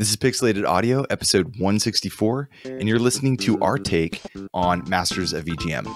This is Pixelated Audio, episode 164, and you're listening to our take on Masters of VGM.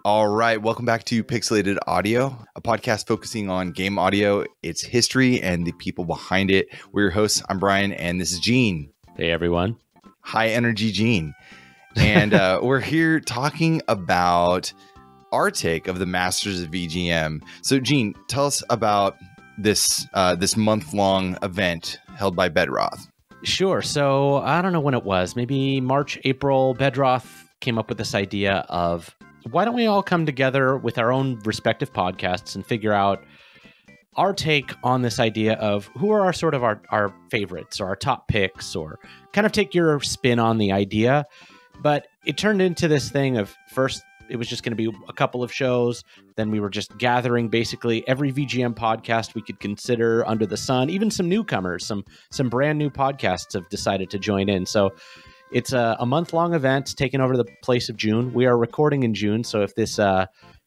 All right, welcome back to Pixelated Audio, a podcast focusing on game audio, its history, and the people behind it. We're your hosts. I'm Brian, and this is Gene. Hey, everyone. High energy Gene. And we're here talking about our take of the Masters of VGM. So, Gene, tell us about this month-long event held by Bedroth. Sure. So, I don't know when it was. Maybe March, April. Bedroth came up with this idea of, why don't we all come together with our own respective podcasts and figure out our take on this idea of who are our favorites or our top picks, or kind of take your spin on the idea. But it turned into this thing of, first it was just going to be a couple of shows. Then we were just gathering basically every VGM podcast we could consider under the sun. Even some newcomers, some brand new podcasts have decided to join in. So it's a month-long event taking over the place of June. We are recording in June, so if this...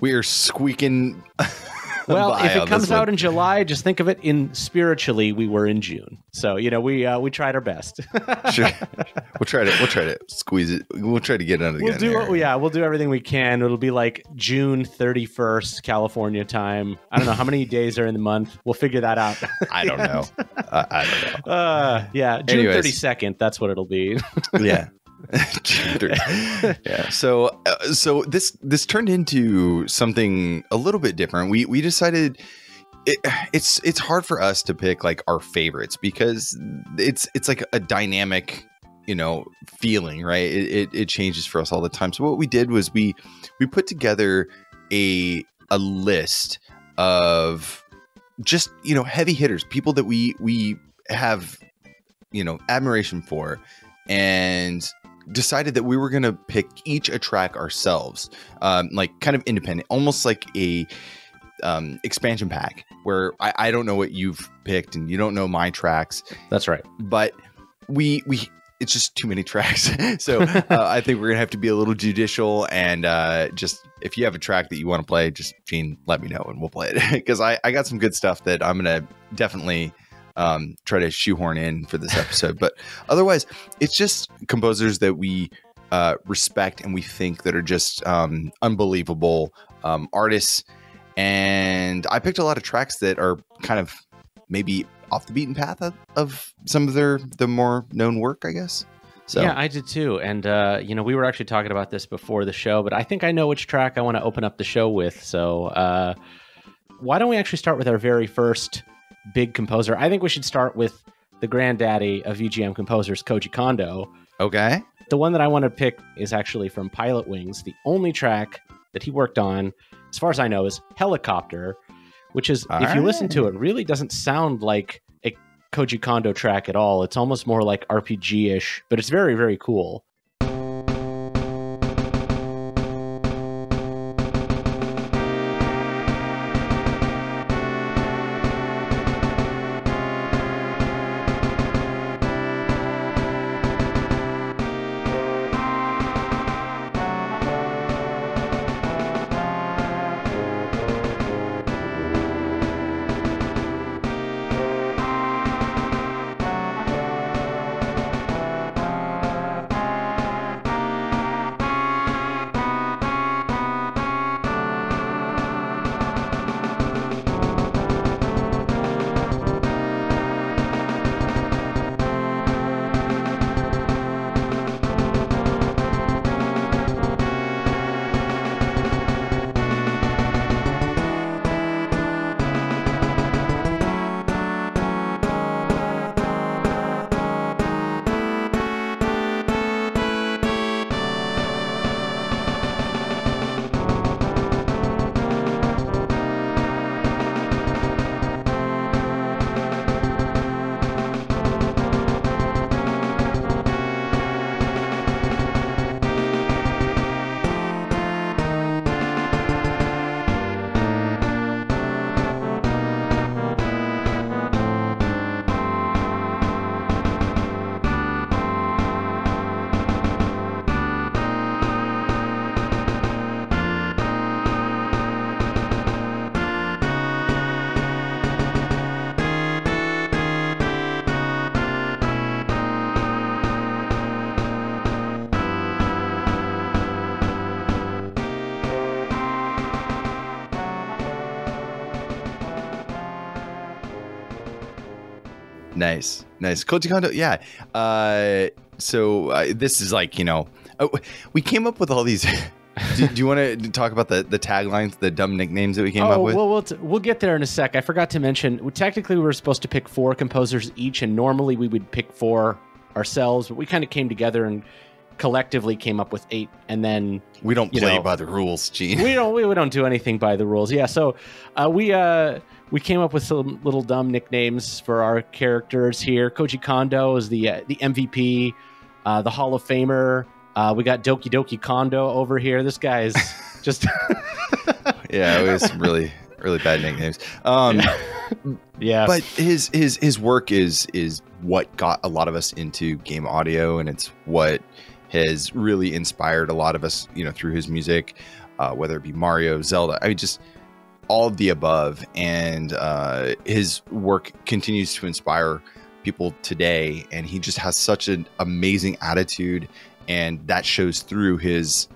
we are squeaking well, if it comes out in July, just think of it in spiritually, we were in June. So, we tried our best. Sure. We'll try to squeeze it. We'll try to get it under the gun. We'll do everything we can. It'll be like June 31st, California time. I don't know how many days are in the month. We'll figure that out. I don't know. I don't know. June 32nd. That's what it'll be. Yeah. Yeah. So this turned into something a little bit different. We decided it's hard for us to pick like our favorites because it's like a dynamic, feeling, right? It changes for us all the time. So what we did was we put together a list of just, heavy hitters, people that we have, admiration for, and decided that we were going to pick each a track ourselves, like kind of independent, almost like a expansion pack where I don't know what you've picked and you don't know my tracks. That's right. But it's just too many tracks. So I think we're gonna have to be a little judicial, and just if you have a track that you want to play, just Gene, let me know and we'll play it, because I got some good stuff that I'm gonna definitely try to shoehorn in for this episode. But otherwise, it's just composers that we respect and we think that are just unbelievable artists. And I picked a lot of tracks that are kind of maybe off the beaten path of some of the more known work, I guess. So yeah, I did too. And we were actually talking about this before the show, but I think I know which track I want to open up the show with. So why don't we actually start with our very first big composer? I think we should start with the granddaddy of VGM composers, Koji Kondo. Okay. The one that I want to pick is actually from Pilotwings. The only track that he worked on, as far as I know, is Helicopter, which is, if you listen to it, really doesn't sound like a Koji Kondo track at all. It's almost more like RPG-ish, but it's very, very cool. Nice. Koji Kondo, yeah. So this is like, we came up with all these. do you want to talk about the taglines, the dumb nicknames that we came up with? Well, we'll get there in a sec. I forgot to mention, technically we were supposed to pick 4 composers each, and normally we would pick 4 ourselves, but we kind of came together and collectively came up with 8, and then we don't play by the rules, Gene. We don't do anything by the rules. Yeah, so we came up with some little dumb nicknames for our characters here. Koji Kondo is the MVP, the Hall of Famer. We got Doki Doki Kondo over here. This guy is just yeah, it was really bad nicknames. Yeah, but his work is what got a lot of us into game audio, and it's what has really inspired a lot of us, through his music, whether it be Mario, Zelda, I mean, just all of the above. And his work continues to inspire people today, and he just has such an amazing attitude, and that shows through his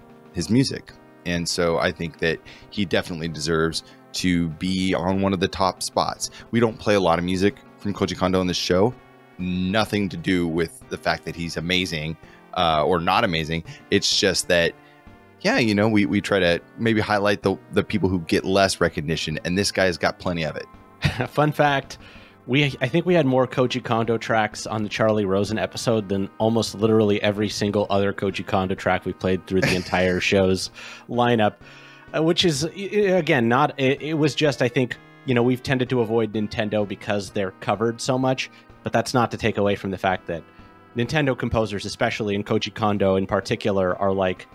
music. And so I think that he definitely deserves to be on one of the top spots. We don't play a lot of music from Koji Kondo on this show. Nothing to do with the fact that he's amazing or not amazing. It's just that, yeah, we try to maybe highlight the people who get less recognition, and this guy's got plenty of it. Fun fact, I think we had more Koji Kondo tracks on the Charlie Rosen episode than almost literally every single other Koji Kondo track we played through the entire show's lineup, which is, again, it was just, I think, we've tended to avoid Nintendo because they're covered so much, but that's not to take away from the fact that Nintendo composers, especially, and Koji Kondo in particular, are like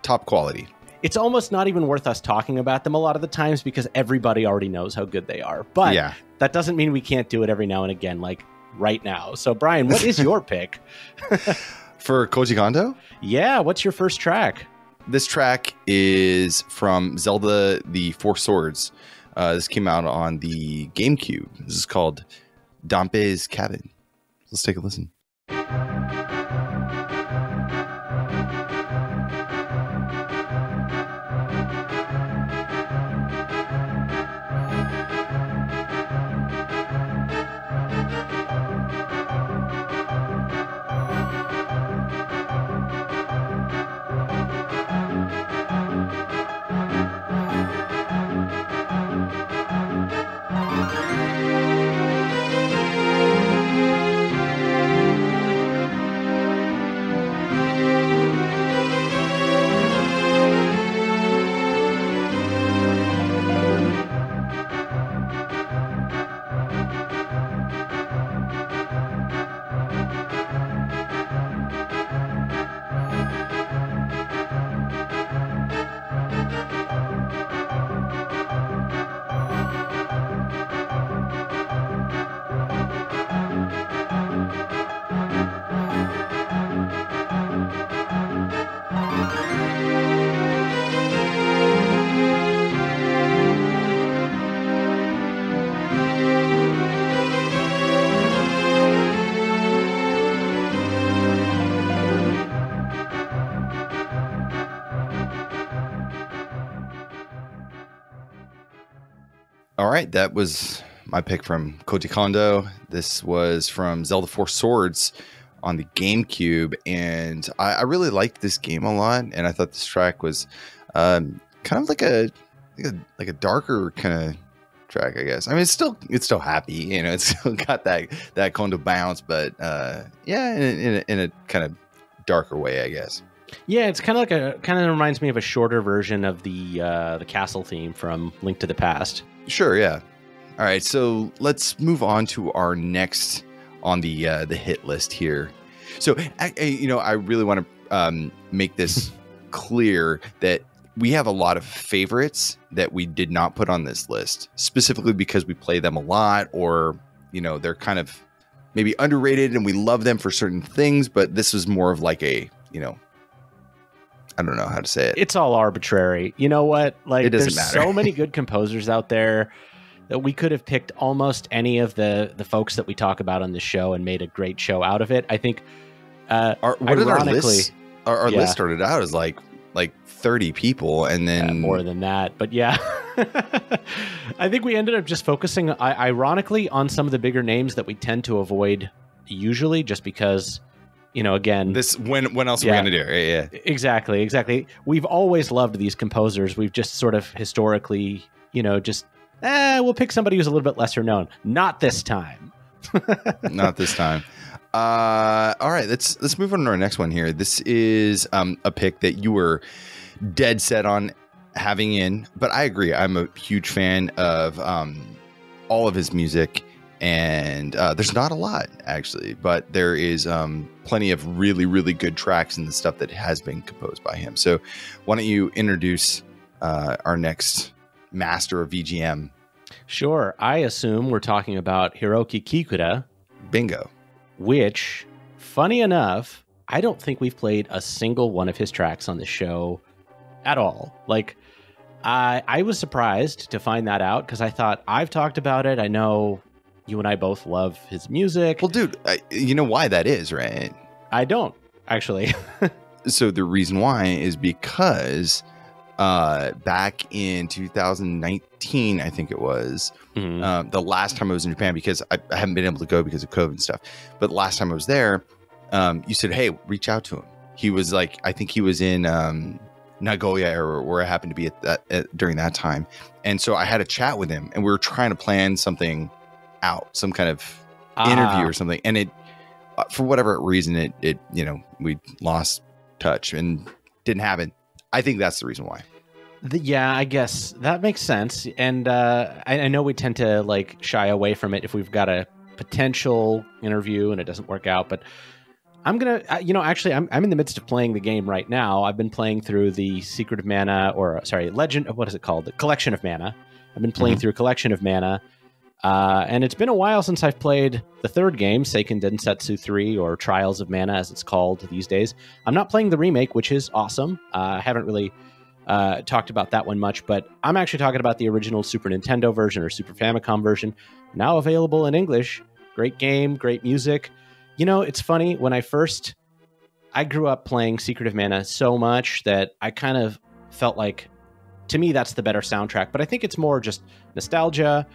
top quality. It's almost not even worth us talking about them a lot of the times because everybody already knows how good they are. But yeah, that doesn't mean we can't do it every now and again, like right now. So, Brian, what is your pick? For Koji Kondo? Yeah, what's your first track? This track is from Zelda the Four Swords. This came out on the GameCube. This is called Dampe's Cabin. Let's take a listen. All right, that was my pick from Koji Kondo. This was from Zelda Four Swords on the GameCube, and I really liked this game a lot, and I thought this track was kind of like a darker kind of track, I guess. I mean, it's still happy, it's still got that Kondo bounce, but yeah, in a kind of darker way, I guess. Yeah, it's kind of reminds me of a shorter version of the castle theme from Link to the Past. Sure, yeah. All right, so let's move on to our next on the hit list here. So, I really want to make this clear that we have a lot of favorites that we did not put on this list, specifically because we play them a lot, or they're kind of maybe underrated and we love them for certain things, but this was more of like a I don't know how to say it. It's all arbitrary. You know what? Like, it doesn't there's matter. So many good composers out there that we could have picked almost any of the folks that we talk about on the show and made a great show out of it. I think, our list started out as like 30 people, and then more than that. But yeah, I think we ended up just focusing, ironically, on some of the bigger names that we tend to avoid usually, just because, again, this when else are we gonna do it? Yeah. Exactly. We've always loved these composers. We've just sort of historically, we'll pick somebody who's a little bit lesser known. Not this time. Not this time. All right, let's move on to our next one here. This is a pick that you were dead set on having in, but I agree. I'm a huge fan of all of his music, and there's not a lot actually, but there is plenty of really, really good tracks in the stuff that has been composed by him. So why don't you introduce our next master of VGM? Sure. I assume we're talking about Hiroki Kikuta. Bingo. Which, funny enough, I don't think we've played a single one of his tracks on the show at all. Like, I was surprised to find that out, because I thought, I've talked about it. I know you and I both love his music. Well, dude, you know why that is, right? I don't, actually. So the reason why is because back in 2019, I think it was, the last time I was in Japan, because I haven't been able to go because of COVID and stuff. But the last time I was there, you said, hey, reach out to him. He was like, I think he was in Nagoya, or where I happened to be during that time. And so I had a chat with him, and we were trying to plan something out, some kind of interview or something. And it, for whatever reason, we lost touch and didn't happen. I think that's the reason why. Yeah, I guess that makes sense. And I know we tend to shy away from it if we've got a potential interview and it doesn't work out. But I'm going to, actually, I'm in the midst of playing the game right now. I've been playing through the Secret of Mana, Legend, what is it called? The Collection of Mana. I've been playing through Collection of Mana. And it's been a while since I've played the third game, Seiken Densetsu 3, or Trials of Mana, as it's called these days. I'm not playing the remake, which is awesome. I haven't really talked about that one much, but I'm actually talking about the original Super Nintendo version, or Super Famicom version, now available in English. Great game, great music. It's funny, when I grew up playing Secret of Mana so much that I kind of felt like, to me, that's the better soundtrack, but I think it's more just nostalgia.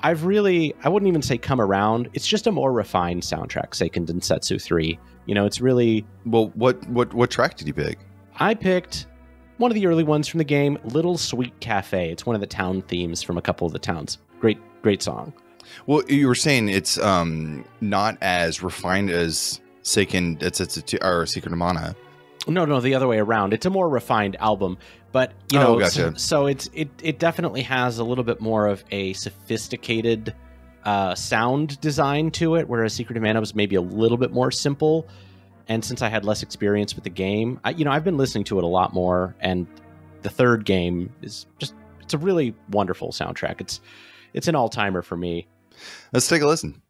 I wouldn't even say come around. It's just a more refined soundtrack, Seiken Densetsu 3. It's really... Well, what track did you pick? I picked one of the early ones from the game, Little Sweet Cafe. It's one of the town themes from a couple of the towns. Great song. Well, you were saying it's not as refined as Seiken Densetsu or Secret of Mana. No, the other way around. It's a more refined album, but gotcha. So it definitely has a little bit more of a sophisticated sound design to it, whereas Secret of Mana was maybe a little bit more simple. And since I had less experience with the game, I've been listening to it a lot more. And the third game is it's a really wonderful soundtrack. It's an all-timer for me. Let's take a listen.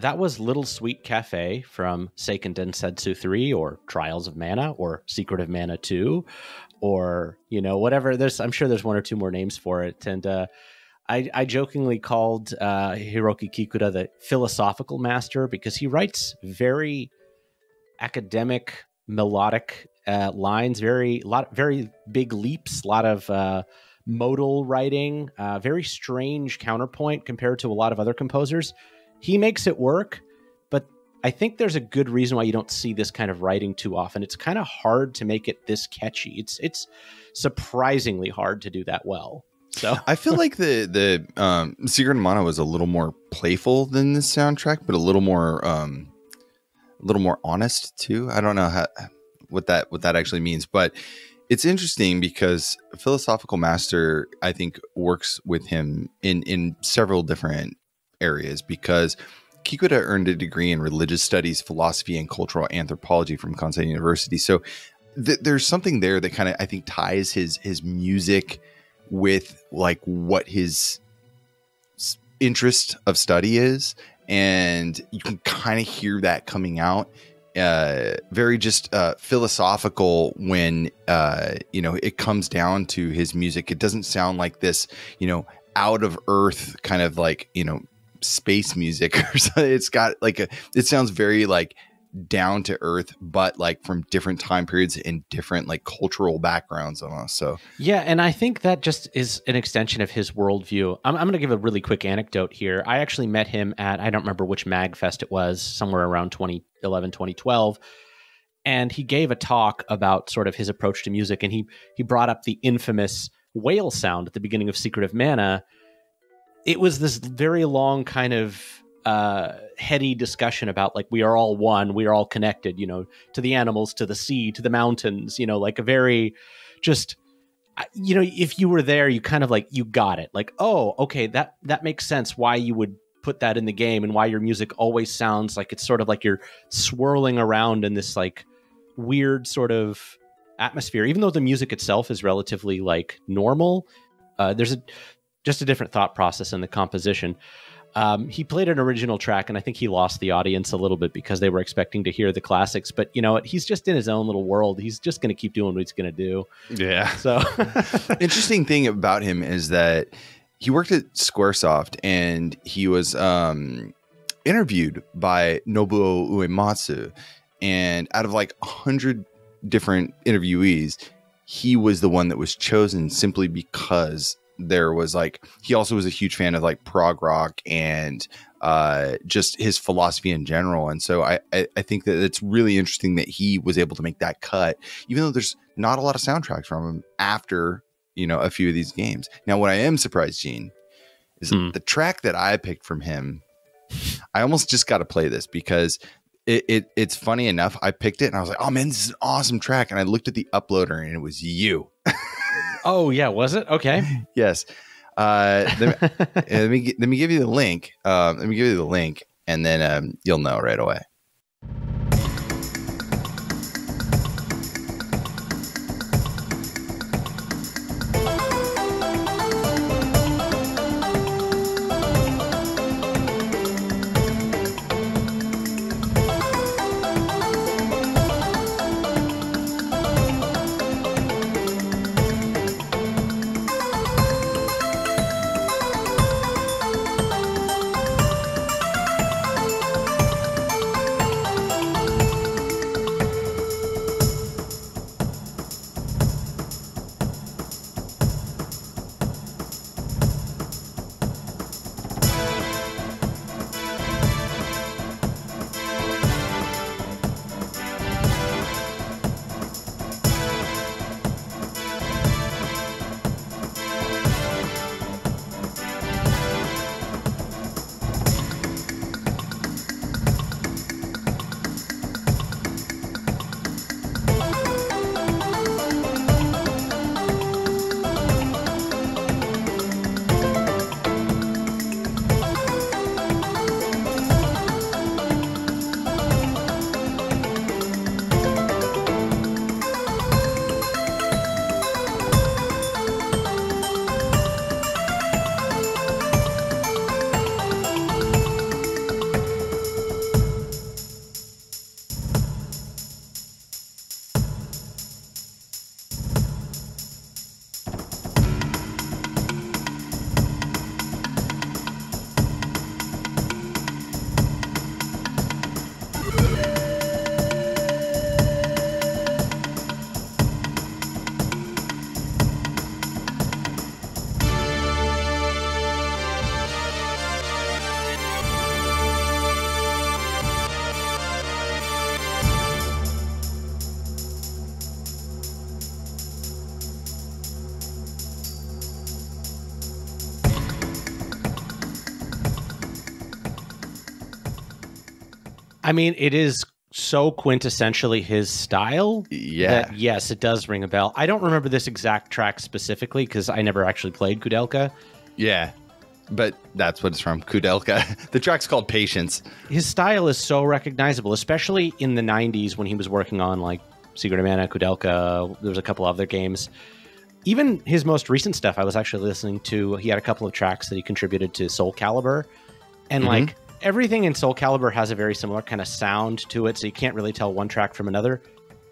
that was Little Sweet Cafe from Seiken Densetsu 3 or Trials of Mana or Secret of Mana 2 or, you know, whatever. I'm sure there's one or two more names for it. And I jokingly called Hiroki Kikuta the philosophical master because he writes very academic, melodic lines, very big leaps, a lot of modal writing, very strange counterpoint compared to a lot of other composers. He makes it work, but I think there's a good reason why you don't see this kind of writing too often. It's kind of hard to make it this catchy. It's surprisingly hard to do that well. So I feel like the Secret of Mana was a little more playful than this soundtrack, but a little more honest too. I don't know what that actually means, but it's interesting because Philosophical Master, I think, works with him in several different areas, because Kikuta earned a degree in religious studies, philosophy, and cultural anthropology from Kansai University. So there's something there that kind of, I think, ties his music with like what his interest of study is, and you can kind of hear that coming out. Very just philosophical when it comes down to his music. It doesn't sound like this, out of earth kind of like, space music or something. It's got like it sounds very like down to earth, but like from different time periods and different like cultural backgrounds almost. So yeah, and I think that just is an extension of his worldview. I'm going to give a really quick anecdote here. I actually met him at, I don't remember which MagFest it was, somewhere around 2011, 2012. And he gave a talk about sort of his approach to music. And he brought up the infamous whale sound at the beginning of Secret of Mana. It was this very long kind of heady discussion about like, we are all one, we are all connected, to the animals, to the sea, to the mountains, like a very just, if you were there, you kind of like, you got it. Like, oh, okay, that makes sense why you would put that in the game and why your music always sounds like it's sort of like you're swirling around in this like weird sort of atmosphere, even though the music itself is relatively like normal. There's just a different thought process in the composition. He played an original track, and I think he lost the audience a little bit because they were expecting to hear the classics. But you know what? He's just in his own little world. He's just going to keep doing what he's going to do. Yeah. So interesting thing about him is that he worked at Squaresoft, and he was interviewed by Nobuo Uematsu. And out of like 100 different interviewees, he was the one that was chosen simply because there was like, he also was a huge fan of like prog rock and just his philosophy in general. And so I think that it's really interesting that he was able to make that cut, even though there's not a lot of soundtracks from him after, a few of these games. Now, what I am surprised, Gene, is the track that I picked from him. I almost just got to play this because it's funny enough. I picked it and I was like, oh man, this is an awesome track. And I looked at the uploader and it was you. Oh yeah, was it? Okay. Yes. Let me give you the link. Let me give you the link, and then you'll know right away. I mean, it is so quintessentially his style. Yeah. That, yes, it does ring a bell. I don't remember this exact track specifically because I never actually played Kudelka. Yeah. But that's what it's from, Kudelka. The track's called Patience. His style is so recognizable, especially in the 90s when he was working on like Secret of Mana, Kudelka. There's a couple other games. Even his most recent stuff, I was actually listening to. He had a couple of tracks that he contributed to Soul Calibur. And like everything in Soul Calibur has a very similar kind of sound to it. So you can't really tell one track from another.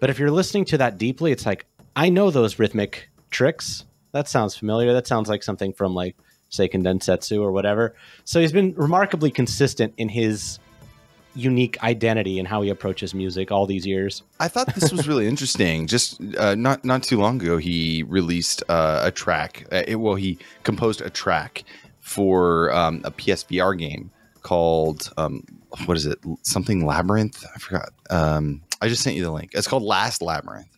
But if you're listening to that deeply, it's like, I know those rhythmic tricks. That sounds familiar. That sounds like something from like Seiken Densetsu or whatever. So he's been remarkably consistent in his unique identity and how he approaches music all these years. I thought this was really interesting. Just not too long ago, he released a track. He composed a track for a PSVR game called what is it? Something Labyrinth? I forgot. I just sent you the link. It's called Last Labyrinth.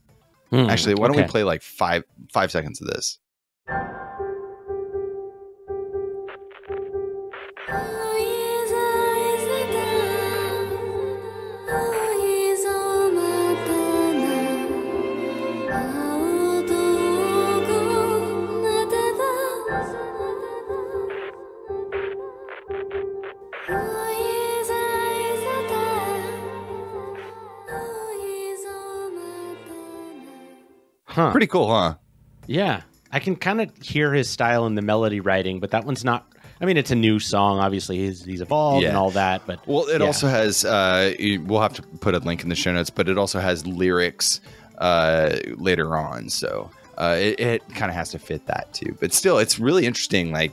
Actually, why don't we play like five seconds of this? Huh. Pretty cool, huh? Yeah. I can kind of hear his style in the melody writing, but that one's not... I mean, it's a new song. Obviously, he's evolved and all that, but... Well, it also has... we'll have to put a link in the show notes, but it also has lyrics later on, so it kind of has to fit that, too. But still, it's really interesting. Like,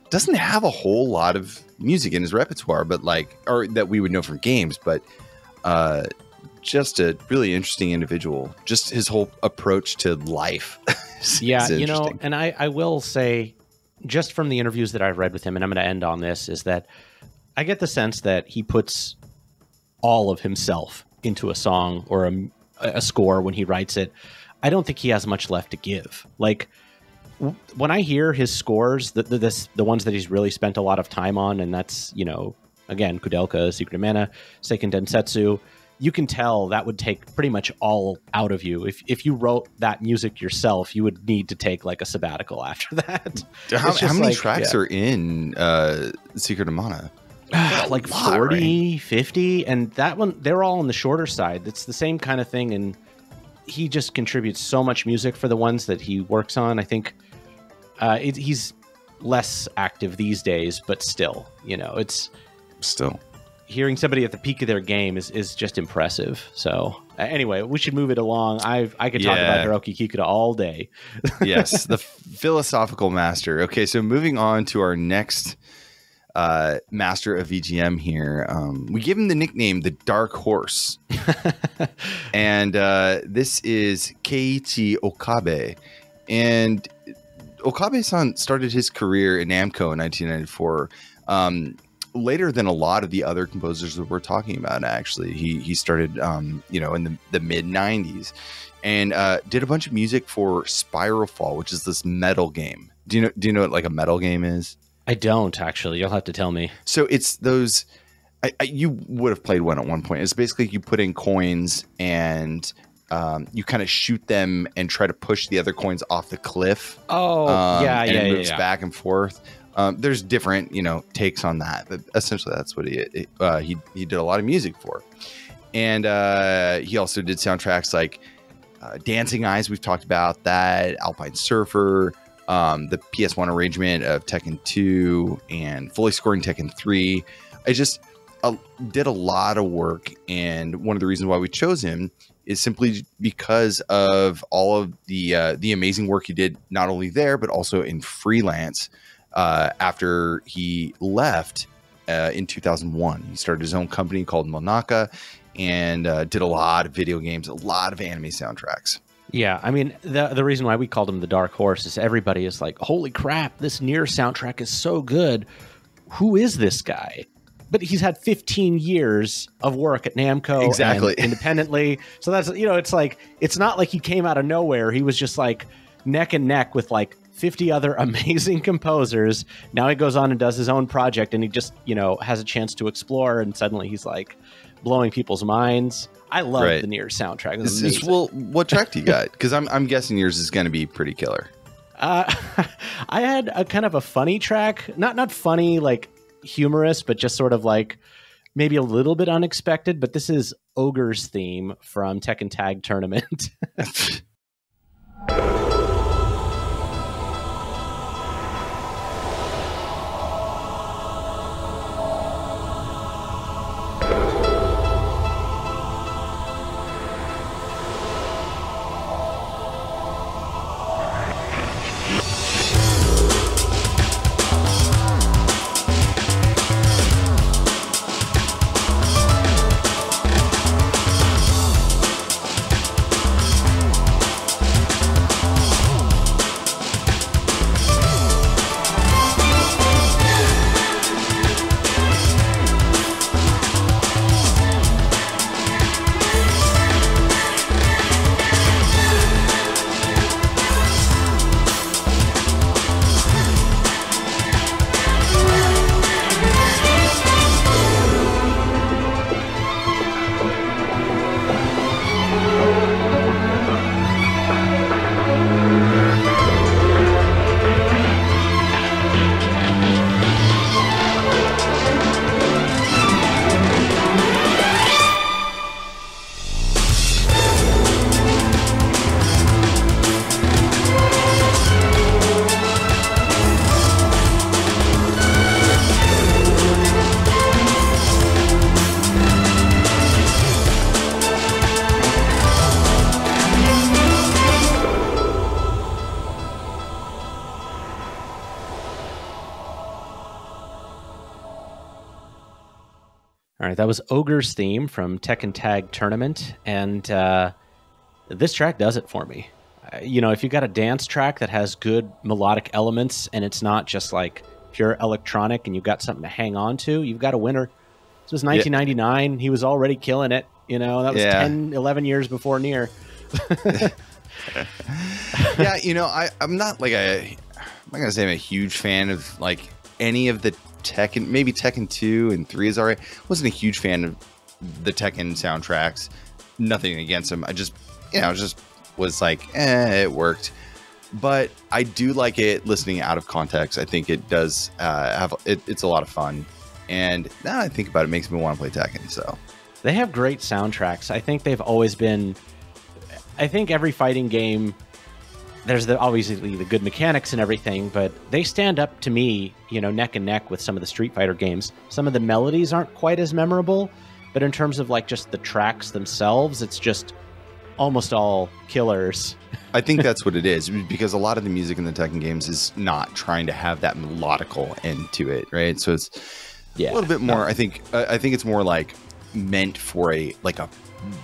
doesn't have a whole lot of music in his repertoire, but like... Or that we would know from games, but... just a really interesting individual. Just his whole approach to life. Yeah, you know, and I will say, just from the interviews that I've read with him, and I'm going to end on this, is that I get the sense that he puts all of himself into a song or a score when he writes it. I don't think he has much left to give. Like, when I hear his scores, the ones that he's really spent a lot of time on, and that's, you know, again, Kudelka, Secret of Mana, Seiken Densetsu, you can tell that would take pretty much all out of you. If you wrote that music yourself, you would need to take like a sabbatical after that. How many tracks are in Secret of Mana? Like 40, right? 50. And that one, they're all on the shorter side. It's the same kind of thing. And he just contributes so much music for the ones that he works on. I think he's less active these days, but still, you know, it's still... Hearing somebody at the peak of their game is just impressive. So anyway, we should move it along. I could talk about Hiroki Kikuta all day. Yes, the philosophical master. Okay, so moving on to our next master of VGM here. We give him the nickname the Dark Horse. And this is Keiichi Okabe. And Okabe-san started his career in Namco in 1994. Later than a lot of the other composers that we're talking about, actually. He started, you know, in the mid-90s and did a bunch of music for Spiral Fall, which is this metal game. Do you know what like a metal game is? I don't, actually. You'll have to tell me. So it's those... you would have played one at one point. It's basically you put in coins and... you kind of shoot them and try to push the other coins off the cliff. Oh, and it moves back and forth. There's different, you know, takes on that, but essentially that's what he did a lot of music for. And he also did soundtracks like Dancing Eyes. We've talked about that. Alpine Surfer, the PS1 arrangement of Tekken 2 and fully scoring Tekken 3. I just did a lot of work. And one of the reasons why we chose him is simply because of all of the amazing work he did, not only there, but also in freelance. After he left in 2001, he started his own company called Monaka and did a lot of video games, a lot of anime soundtracks. Yeah, I mean, the reason why we called him the Dark Horse is everybody is like, holy crap, this Nier soundtrack is so good. Who is this guy? But he's had 15 years of work at Namco exactly independently. So that's, you know, it's like, it's not like he came out of nowhere. He was just like neck and neck with like 50 other amazing composers. Now he goes on and does his own project and he just, you know, has a chance to explore. And suddenly he's like, blowing people's minds. I love Right. the Nier soundtrack. Well, what track do you got? Because I'm guessing yours is going to be pretty killer. I had a kind of a funny track, not funny like humorous, but just sort of like maybe a little bit unexpected. But this is Ogre's theme from Tekken Tag Tournament. All right, that was Ogre's theme from Tekken Tag Tournament, and this track does it for me. You know, if you got a dance track that has good melodic elements and it's not just like pure electronic and you've got something to hang on to, you've got a winner. This was 1999. He was already killing it. You know, that was 10, 11 years before Nier. Yeah, you know, I'm not like I'm not going to say I'm a huge fan of like any of the Tekken, maybe Tekken 2 and 3 is alright. Wasn't a huge fan of the Tekken soundtracks. Nothing against them. I just, you know, just was like, it worked. But I do like it listening out of context. I think it does it's a lot of fun. And now I think about it, it makes me want to play Tekken. So they have great soundtracks. I think they've always been. I think every fighting game, there's obviously the good mechanics and everything, but they stand up to me, you know, neck and neck with some of the Street Fighter games. Some of the melodies aren't quite as memorable, but in terms of like just the tracks themselves, it's just almost all killers. I think that's what it is, because a lot of the music in the Tekken games is not trying to have that melodical end to it, right? So it's a little bit more. I think it's more like meant for a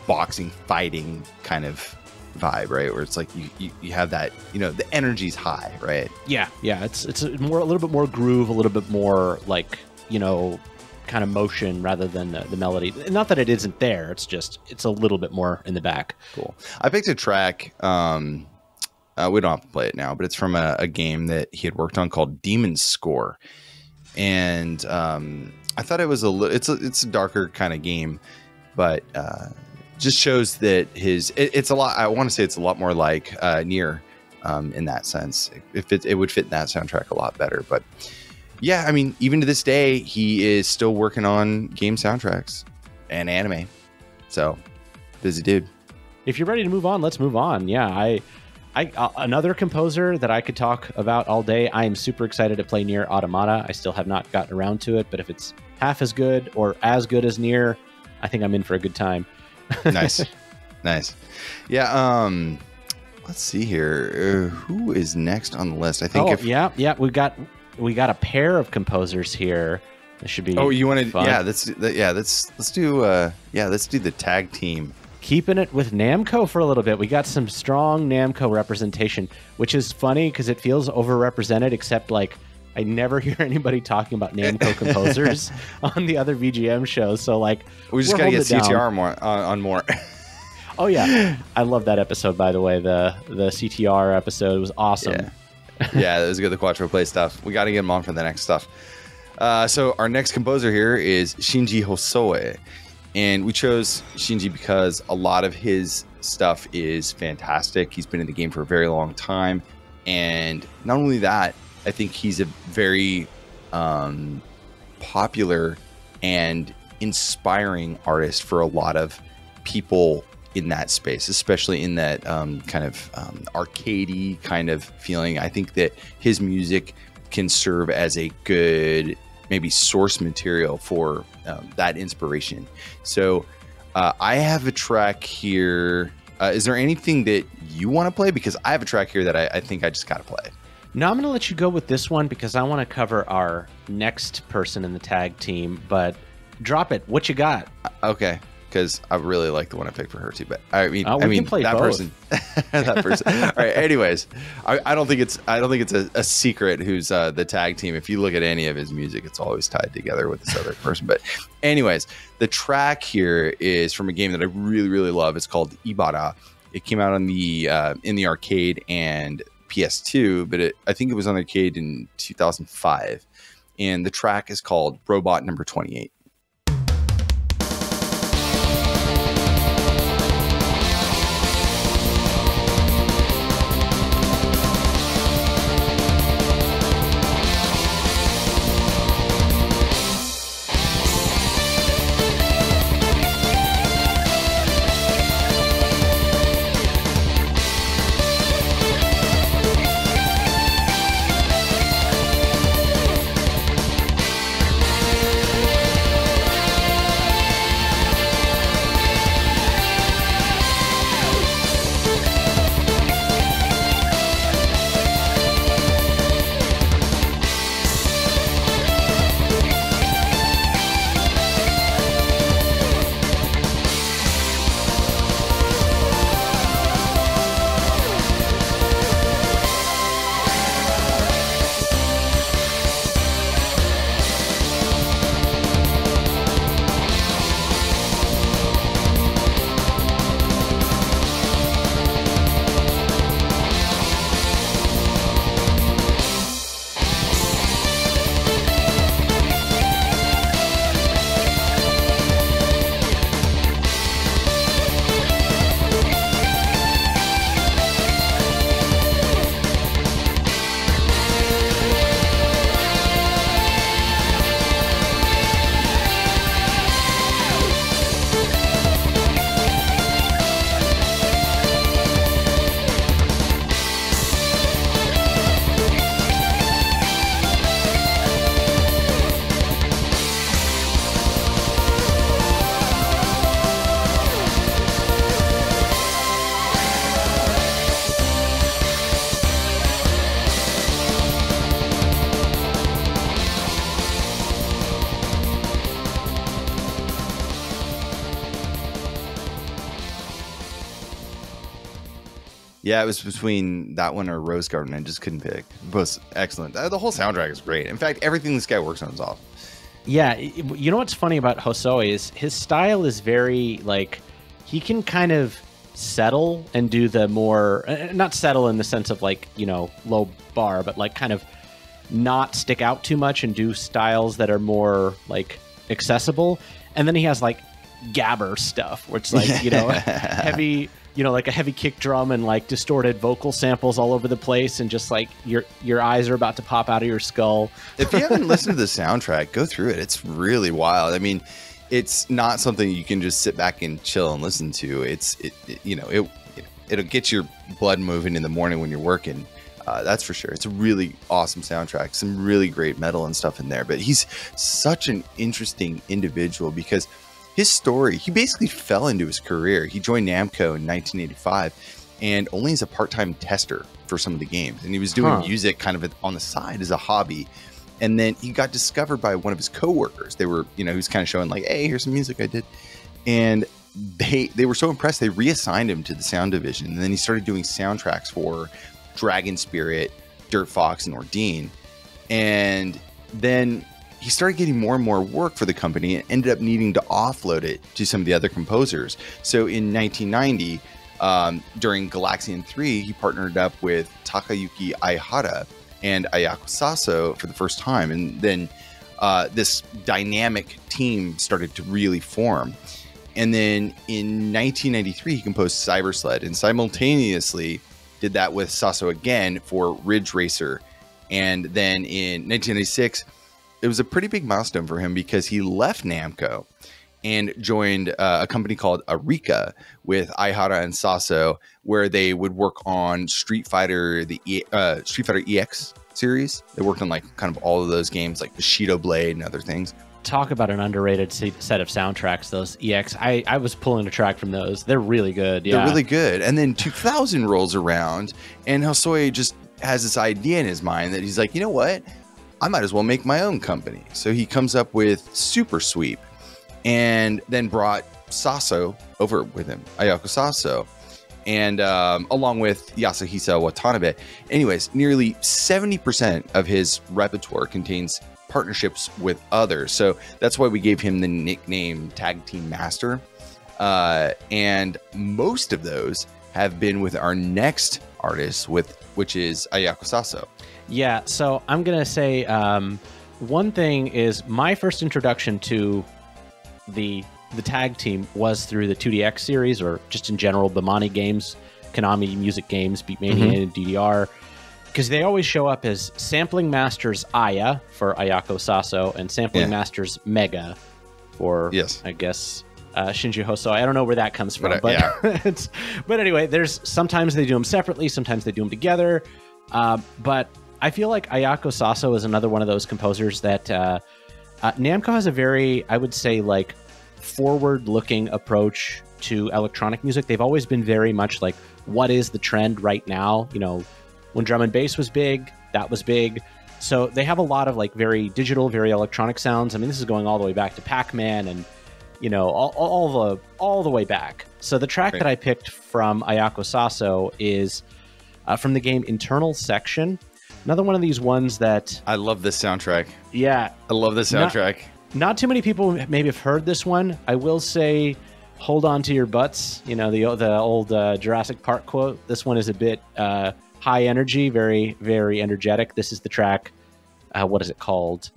boxing fighting kind of vibe, right? Where it's like you have that, you know, the energy's high, right? Yeah. It's more a little bit more groove, a little bit more like, you know, kind of motion rather than the melody. Not that it isn't there. It's just it's a little bit more in the back. Cool. I picked a track. We don't have to play it now, but it's from a game that he had worked on called Demon's Score, and I thought it was it's a darker kind of game, but just shows that it's a lot. I want to say it's a lot more like Nier in that sense. If it would fit in that soundtrack a lot better, but. Yeah, I mean, even to this day, he is still working on game soundtracks and anime. So, busy dude. If you're ready to move on, let's move on. Yeah, I another composer that I could talk about all day. I am super excited to play Nier Automata. I still have not gotten around to it, but if it's half as good or as good as Nier, I think I'm in for a good time. Nice. Yeah, let's see here. Who is next on the list? I think we got a pair of composers here. This should be. Oh, you want to? Yeah, let's do the tag team. Keeping it with Namco for a little bit. We got some strong Namco representation, which is funny because it feels overrepresented. Except like I never hear anybody talking about Namco composers on the other VGM shows. So like we just gotta get CTR on more. Oh yeah, I love that episode. By the way, the CTR episode was awesome. Yeah. Yeah, that was good. The Quattro Play stuff. We got to get him on for the next stuff. So our next composer here is Shinji Hosoe. And we chose Shinji because a lot of his stuff is fantastic. He's been in the game for a very long time. And not only that, I think he's a very popular and inspiring artist for a lot of people in that space, especially in that kind of arcadey kind of feeling. I think that his music can serve as a good maybe source material for that inspiration. So I have a track here. Is there anything that you want to play? Because I have a track here that I think I just got to play. No, I'm going to let you go with this one because I want to cover our next person in the tag team, but drop it. What you got? Okay. Because I really like the one I picked for her too, but I mean, can play that both. person, that person. All right. Anyways, I don't think it's a secret who's the tag team. If you look at any of his music, it's always tied together with this other person. But anyways, the track here is from a game that I really, really love. It's called Ibarra. It came out on the in the arcade and PS2, but I think it was on the arcade in 2005. And the track is called Robot Number 28. Yeah, it was between that one or Rose Garden. I just couldn't pick. Both excellent. The whole soundtrack is great. In fact, everything this guy works on is awesome. Yeah, you know what's funny about Hosoe is his style is very, like, he can kind of settle and do the more, not settle in the sense of, like, you know, low bar, but like kind of not stick out too much and do styles that are more, like, accessible. And then he has, like, gabber stuff, where it's like, you know, heavy, you know, like a heavy kick drum and like distorted vocal samples all over the place, and just like your eyes are about to pop out of your skull. If you haven't listened to the soundtrack, go through it. It's really wild. I mean, it's not something you can just sit back and chill and listen to. It'll get your blood moving in the morning when you're working. That's for sure. It's a really awesome soundtrack. Some really great metal and stuff in there. But he's such an interesting individual because his story, he basically fell into his career. He joined Namco in 1985 and only as a part-time tester for some of the games. And he was doing music kind of on the side as a hobby. And then he got discovered by one of his coworkers. They were, you know, he was kind of showing like, hey, here's some music I did. And they were so impressed, they reassigned him to the sound division. And then he started doing soundtracks for Dragon Spirit, Dirt Fox, and Ordine. And then he started getting more and more work for the company and ended up needing to offload it to some of the other composers. So in 1990, during Galaxian 3, he partnered up with Takayuki Aihara and Ayako Saso for the first time. And then this dynamic team started to really form. And then in 1993, he composed Cyber Sled and simultaneously did that with Saso again for Ridge Racer. And then in 1996, it was a pretty big milestone for him because he left Namco and joined a company called Arika with Aihara and Saso, where they would work on Street Fighter EX series. They worked on like kind of all of those games, like Bushido Blade and other things. Talk about an underrated set of soundtracks, those EX. I was pulling a track from those. They're really good. Yeah, they're really good. And then 2000 rolls around, and Hosoe just has this idea in his mind that he's like, you know what? I might as well make my own company. So he comes up with Super Sweep, and then brought Saso over with him, Ayako Saso, and along with Yasuhisa Watanabe. Anyways, nearly 70% of his repertoire contains partnerships with others. So that's why we gave him the nickname Tag Team Master. And most of those have been with our next artist, which is Ayako Saso. Yeah, so I'm going to say one thing is my first introduction to the tag team was through the 2DX series, or just in general, Bemani games, Konami music games, Beatmania and DDR, because they always show up as Sampling Masters Aya for Ayako Saso and Sampling Masters Mega for, I guess, Shinji Hosoe. I don't know where that comes from, but but anyway, there's sometimes they do them separately, sometimes they do them together. But I feel like Ayako Saso is another one of those composers that Namco has a very, I would say, like forward-looking approach to electronic music. They've always been very much like, what is the trend right now? You know, when drum and bass was big, that was big. So they have a lot of like very digital, very electronic sounds. I mean, this is going all the way back to Pac-Man and, you know, all the way back. So the track that I picked from Ayako Saso is from the game Internal Section. Another one of these ones that... I love this soundtrack. Yeah. I love this soundtrack. Not too many people maybe have heard this one. I will say, hold on to your butts. You know, the old Jurassic Park quote. This one is a bit high energy, very, very energetic. This is the track, what is it called?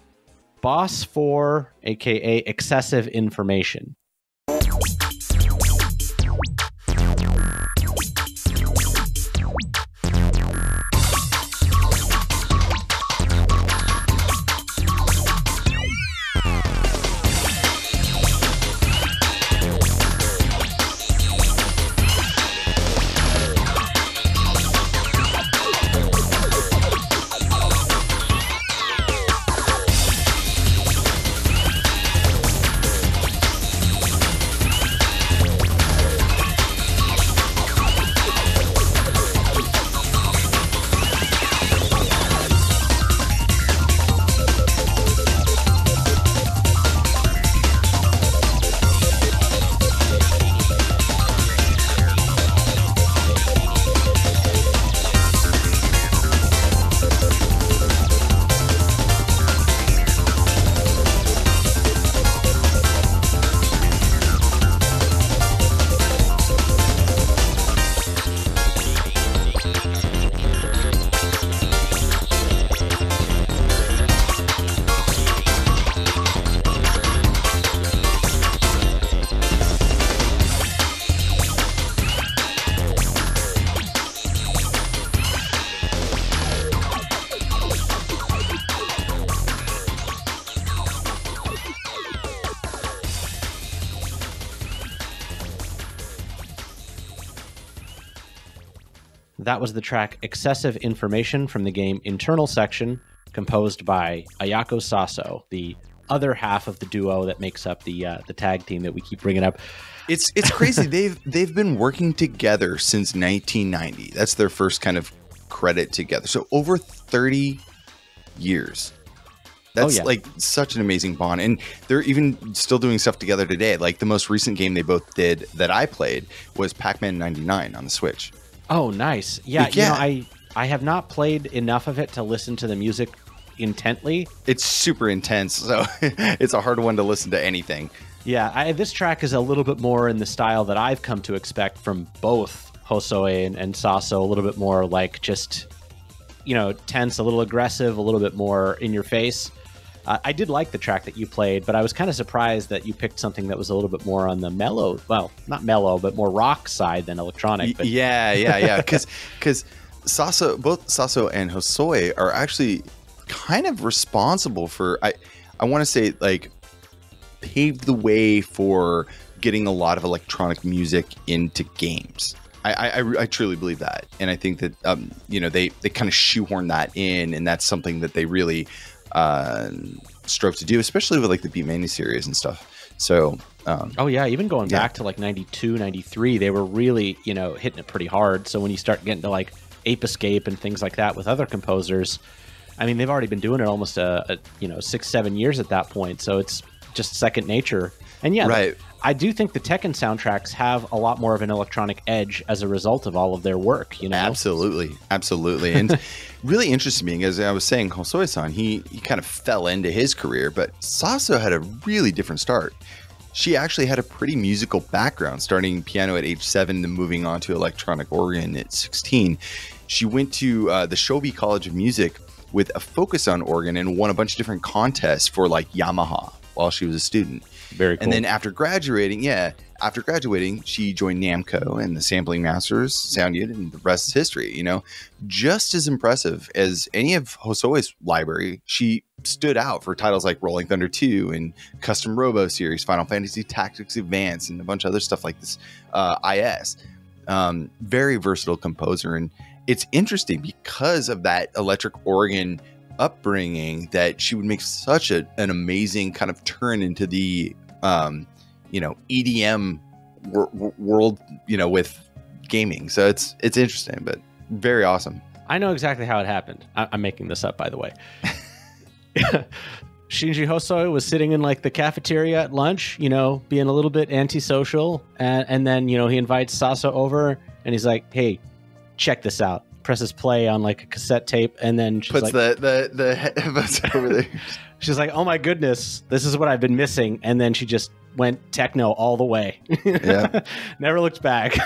Boss4, a.k.a. Excessive Information. That was the track Excessive Information from the game Internal Section, composed by Ayako Saso, the other half of the duo that makes up the tag team that we keep bringing up. It's crazy. They've been working together since 1990. That's their first kind of credit together. So over 30 years. That's like such an amazing bond. And they're even still doing stuff together today. Like the most recent game they both did that I played was Pac-Man 99 on the Switch. Oh, nice. Yeah, you know, I have not played enough of it to listen to the music intently. It's super intense, so it's a hard one to listen to anything. Yeah, this track is a little bit more in the style that I've come to expect from both Hosoe and Saso, a little bit more like just, you know, tense, a little aggressive, a little bit more in your face. I did like the track that you played, but I was kind of surprised that you picked something that was a little bit more on the mellow, well, not mellow, but more rock side than electronic. But Yeah. Because Saso, both Saso and Hosoe are actually kind of responsible for, I want to say, like, paved the way for getting a lot of electronic music into games. I truly believe that, and I think that they kind of shoehorn that in, and that's something that they really strove to do, especially with like the BGMania series and stuff. So even going back to like 92, 93, they were really hitting it pretty hard. So when you start getting to like Ape Escape and things like that with other composers, I mean, they've already been doing it almost 6-7 years at that point. So it's just second nature. And right. I do think the Tekken soundtracks have a lot more of an electronic edge as a result of all of their work, Absolutely. And really interesting me, as I was saying, Hosoe-san, he kind of fell into his career, but Saso had a really different start. She actually had a pretty musical background, starting piano at age 7 and then moving on to electronic organ at 16. She went to the Shobi College of Music with a focus on organ and won a bunch of different contests for like Yamaha while she was a student. Very cool. And then after graduating, she joined Namco and the Sampling Masters sound unit, and the rest is history. Just as impressive as any of Hosoe's library, she stood out for titles like Rolling Thunder 2 and Custom Robo series, Final Fantasy Tactics Advance, and a bunch of other stuff like this. IS, very versatile composer, and it's interesting because of that electric organ upbringing that she would make such an amazing kind of turn into the EDM world, with gaming. So it's interesting, but very awesome. I know exactly how it happened. I'm making this up, by the way. Shinji Hosoe was sitting in like the cafeteria at lunch, being a little bit antisocial, and then he invites Saso over and he's like, "Hey, check this out." Presses play on like a cassette tape, and then she's puts like, the headphones over there. She's like, "Oh my goodness, this is what I've been missing." And then she just went techno all the way. Yeah. Never looked back.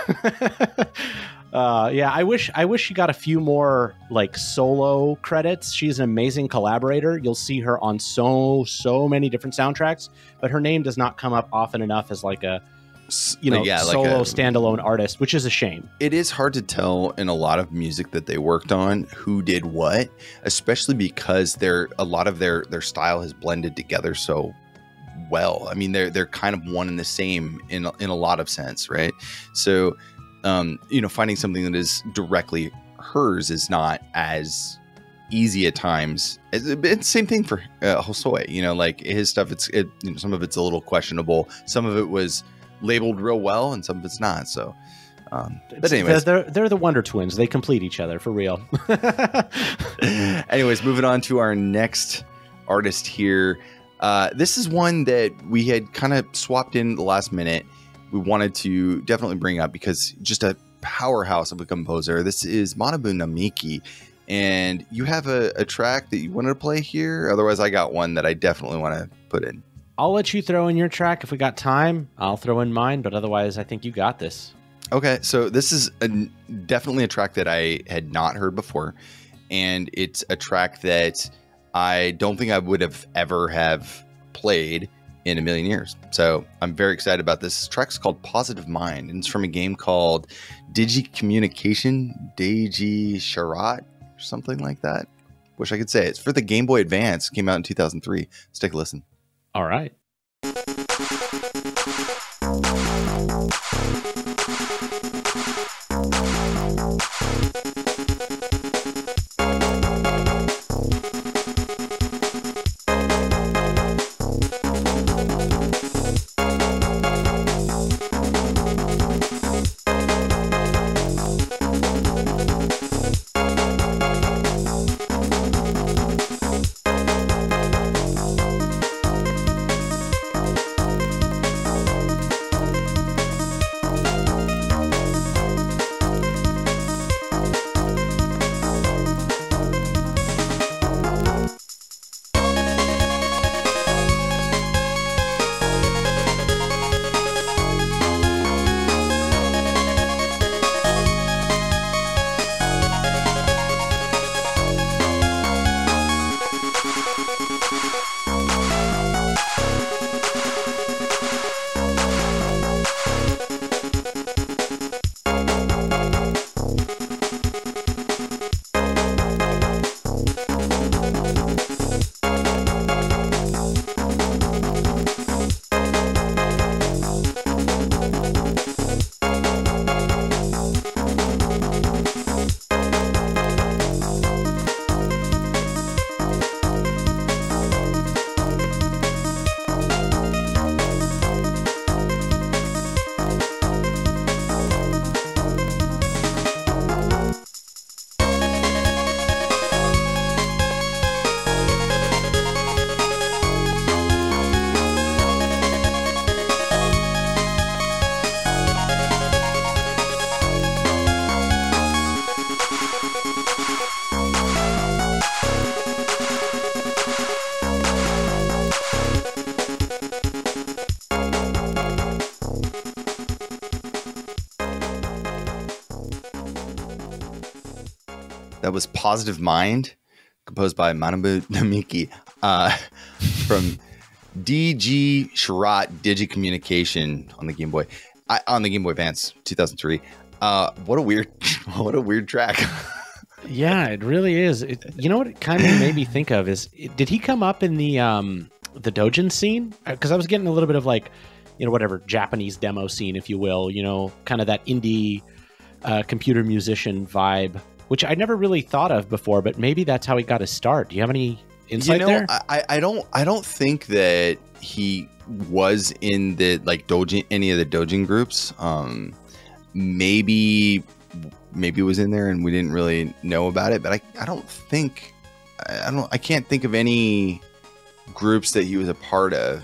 I wish she got a few more like solo credits. She's an amazing collaborator. You'll see her on so many different soundtracks, but her name does not come up often enough as like a solo standalone artist, which is a shame. It is hard to tell in a lot of music that they worked on who did what, especially because a lot of their style has blended together so well. I mean, they're kind of one and the same in a lot of sense, right? So finding something that is directly hers is not as easy at times. It's same thing for Hosoe. Like his stuff, some of it's a little questionable. Some of it was labeled real well, and some of it's not. So, but anyways, they're the Wonder Twins. They complete each other for real. Anyways, moving on to our next artist here. This is one that we had kind of swapped in the last minute. We wanted to definitely bring up because just a powerhouse of a composer. This is Manabu Namiki, and you have a track that you wanted to play here. Otherwise, I got one that I definitely want to put in. I'll let you throw in your track if we got time. I'll throw in mine, but otherwise, I think you got this. Okay, so this is definitely a track that I had not heard before, and it's a track that I don't think I would have ever have played in a million years. So I'm very excited about this. This track's called Positive Mind, and it's from a game called Digicommunication, Deiji Sharat, or something like that. Wish I could say it. It's for the Game Boy Advance. It came out in 2003. Let's take a listen. All right. That was Positive Mind, composed by Manabu Namiki, from DG Shirat Digicommunication on the Game Boy, on the Game Boy Advance, 2003. What a weird track. Yeah, it really is. You know what it kind of made me think of is, did he come up in the doujin scene? Because I was getting a little bit of like, whatever, Japanese demo scene, if you will, kind of that indie computer musician vibe, which I never really thought of before, but maybe that's how he got his start. Do you have any insight there? I don't think that he was in the like doujin, any of the doujin groups. Maybe it was in there and we didn't really know about it, but I can't think of any groups that he was a part of.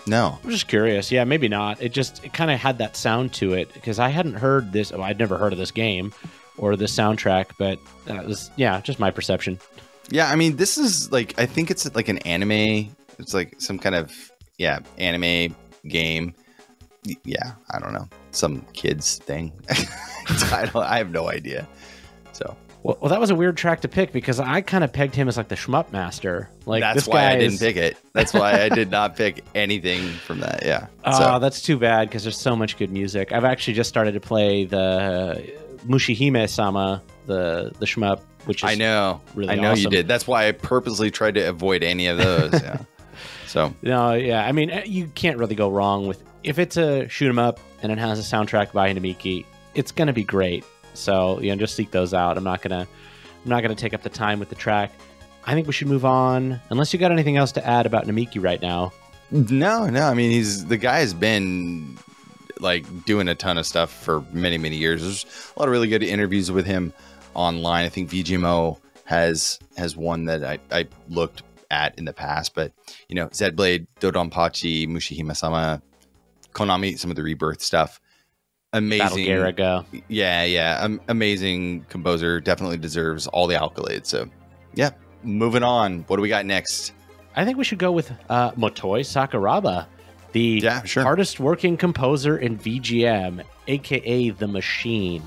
No. I'm just curious. Yeah, maybe not. It kind of had that sound to it because I hadn't heard this. I'd never heard of this game or this soundtrack, but it was, just my perception. Yeah, I mean, this is like, I think it's like an anime. It's like some kind of, anime game. Yeah, I don't know. Some kids thing. I have no idea. So. Well, that was a weird track to pick because I kind of pegged him as like the shmup master. Like that's why I didn't pick it. That's why I did not pick anything from that. Yeah. Oh, that's too bad because there's so much good music. I've actually just started to play the Mushihime-sama, the shmup, which is really I know awesome. You did. That's why I purposely tried to avoid any of those. Yeah. So. No, yeah. I mean, you can't really go wrong with if it's a shoot 'em up and it has a soundtrack by Namiki. It's gonna be great. So just seek those out. I'm not gonna take up the time with the track. I think we should move on. Unless you got anything else to add about Namiki right now. No. I mean, the guy has been like doing a ton of stuff for many, many years. There's a lot of really good interviews with him online. I think VGMO has one that I looked at in the past, but Zblade, Dodonpachi, Mushihime-sama, Konami, some of the Rebirth stuff. Amazing. Battle Yeah. Amazing composer. Definitely deserves all the accolades. So, yeah. Moving on. What do we got next? I think we should go with Motoi Sakuraba, the hardest working composer in VGM, aka The Machine.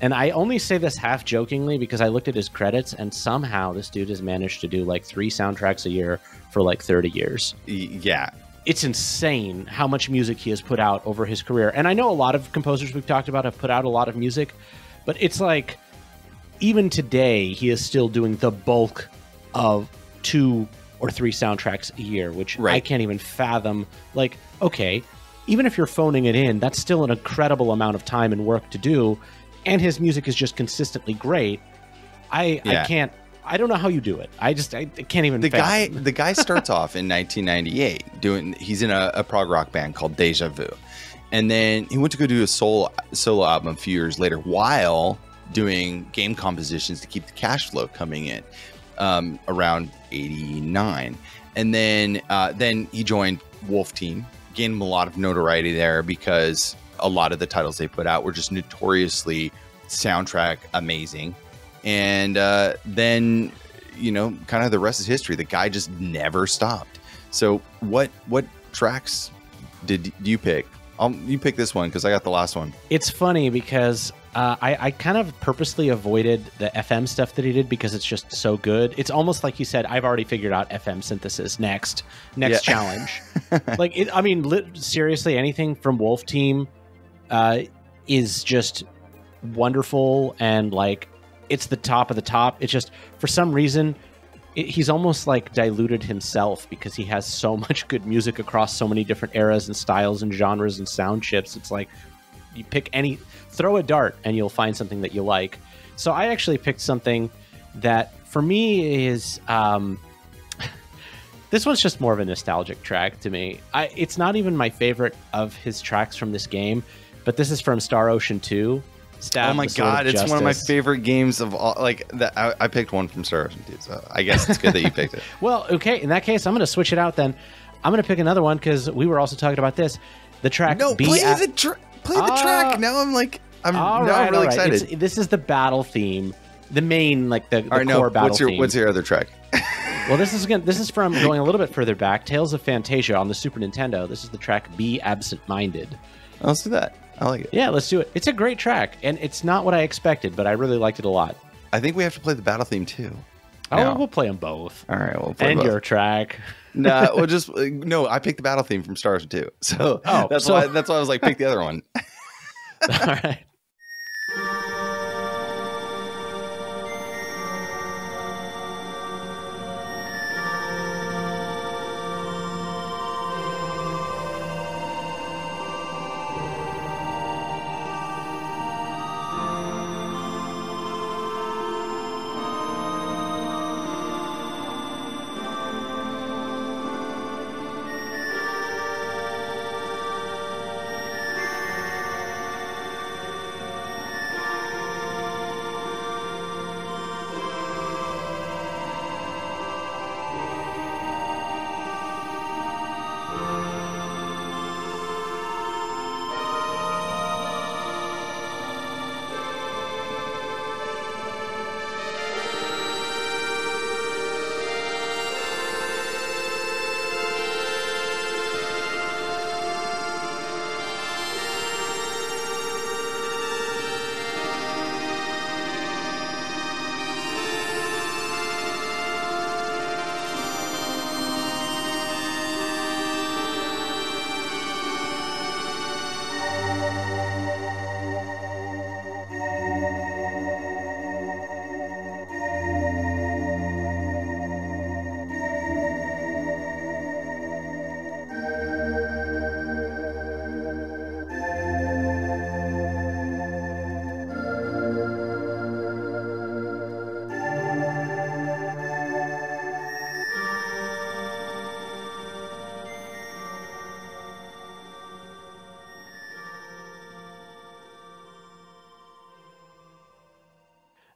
And I only say this half jokingly because I looked at his credits and somehow this dude has managed to do like 3 soundtracks a year for like 30 years. Yeah. It's insane how much music he has put out over his career. And I know a lot of composers we've talked about have put out a lot of music, but it's like, even today, he is still doing the bulk of 2 or 3 soundtracks a year, which I can't even fathom. Like, okay, even if you're phoning it in, that's still an incredible amount of time and work to do. And his music is just consistently great. I don't know how you do it. I can't even. The guy starts off in 1998 he's in a prog rock band called Deja Vu, and then he went to go do a solo album a few years later while doing game compositions to keep the cash flow coming in, around 89, and then he joined Wolf Team, gained him a lot of notoriety there because a lot of the titles they put out were just notoriously soundtrack amazing. And then, kind of the rest is history. The guy just never stopped. So what tracks do you pick? You pick this one because I got the last one. It's funny because I kind of purposely avoided the FM stuff that he did because it's just so good. It's almost like he said, I've already figured out FM synthesis. Next challenge. Seriously, anything from Wolf Team is just wonderful, and like it's the top of the top. It's just, for some reason, he's almost like diluted himself because he has so much good music across so many different eras and styles and genres and sound chips. It's like you pick throw a dart and you'll find something that you like. So I actually picked something that for me is this one's just more of a nostalgic track to me. It's not even my favorite of his tracks from this game, but this is from Star Ocean 2. Oh my god, it's one of my favorite games of all. Like that, I picked one from Star Ocean 2, so I guess it's good that you picked it. Well, okay, in that case, I'm going to switch it out then. I'm going to pick another one because we were also talking about this. The track. No, play the track. Now I'm really excited. This is the battle theme, the main, like the core battle theme. What's your other track? Well, this is from going a little bit further back. Tales of Fantasia on the Super Nintendo. This is the track "Be Absent-Minded." Let's do that. I like it. Yeah, let's do it. It's a great track, and it's not what I expected, but I really liked it a lot. I think we have to play the battle theme too. Oh, we'll play them both. All right, we'll play and both. Your track. Nah, we'll just no. I picked the battle theme from Star Ocean 2, so that's why I was like, pick the other one. All right.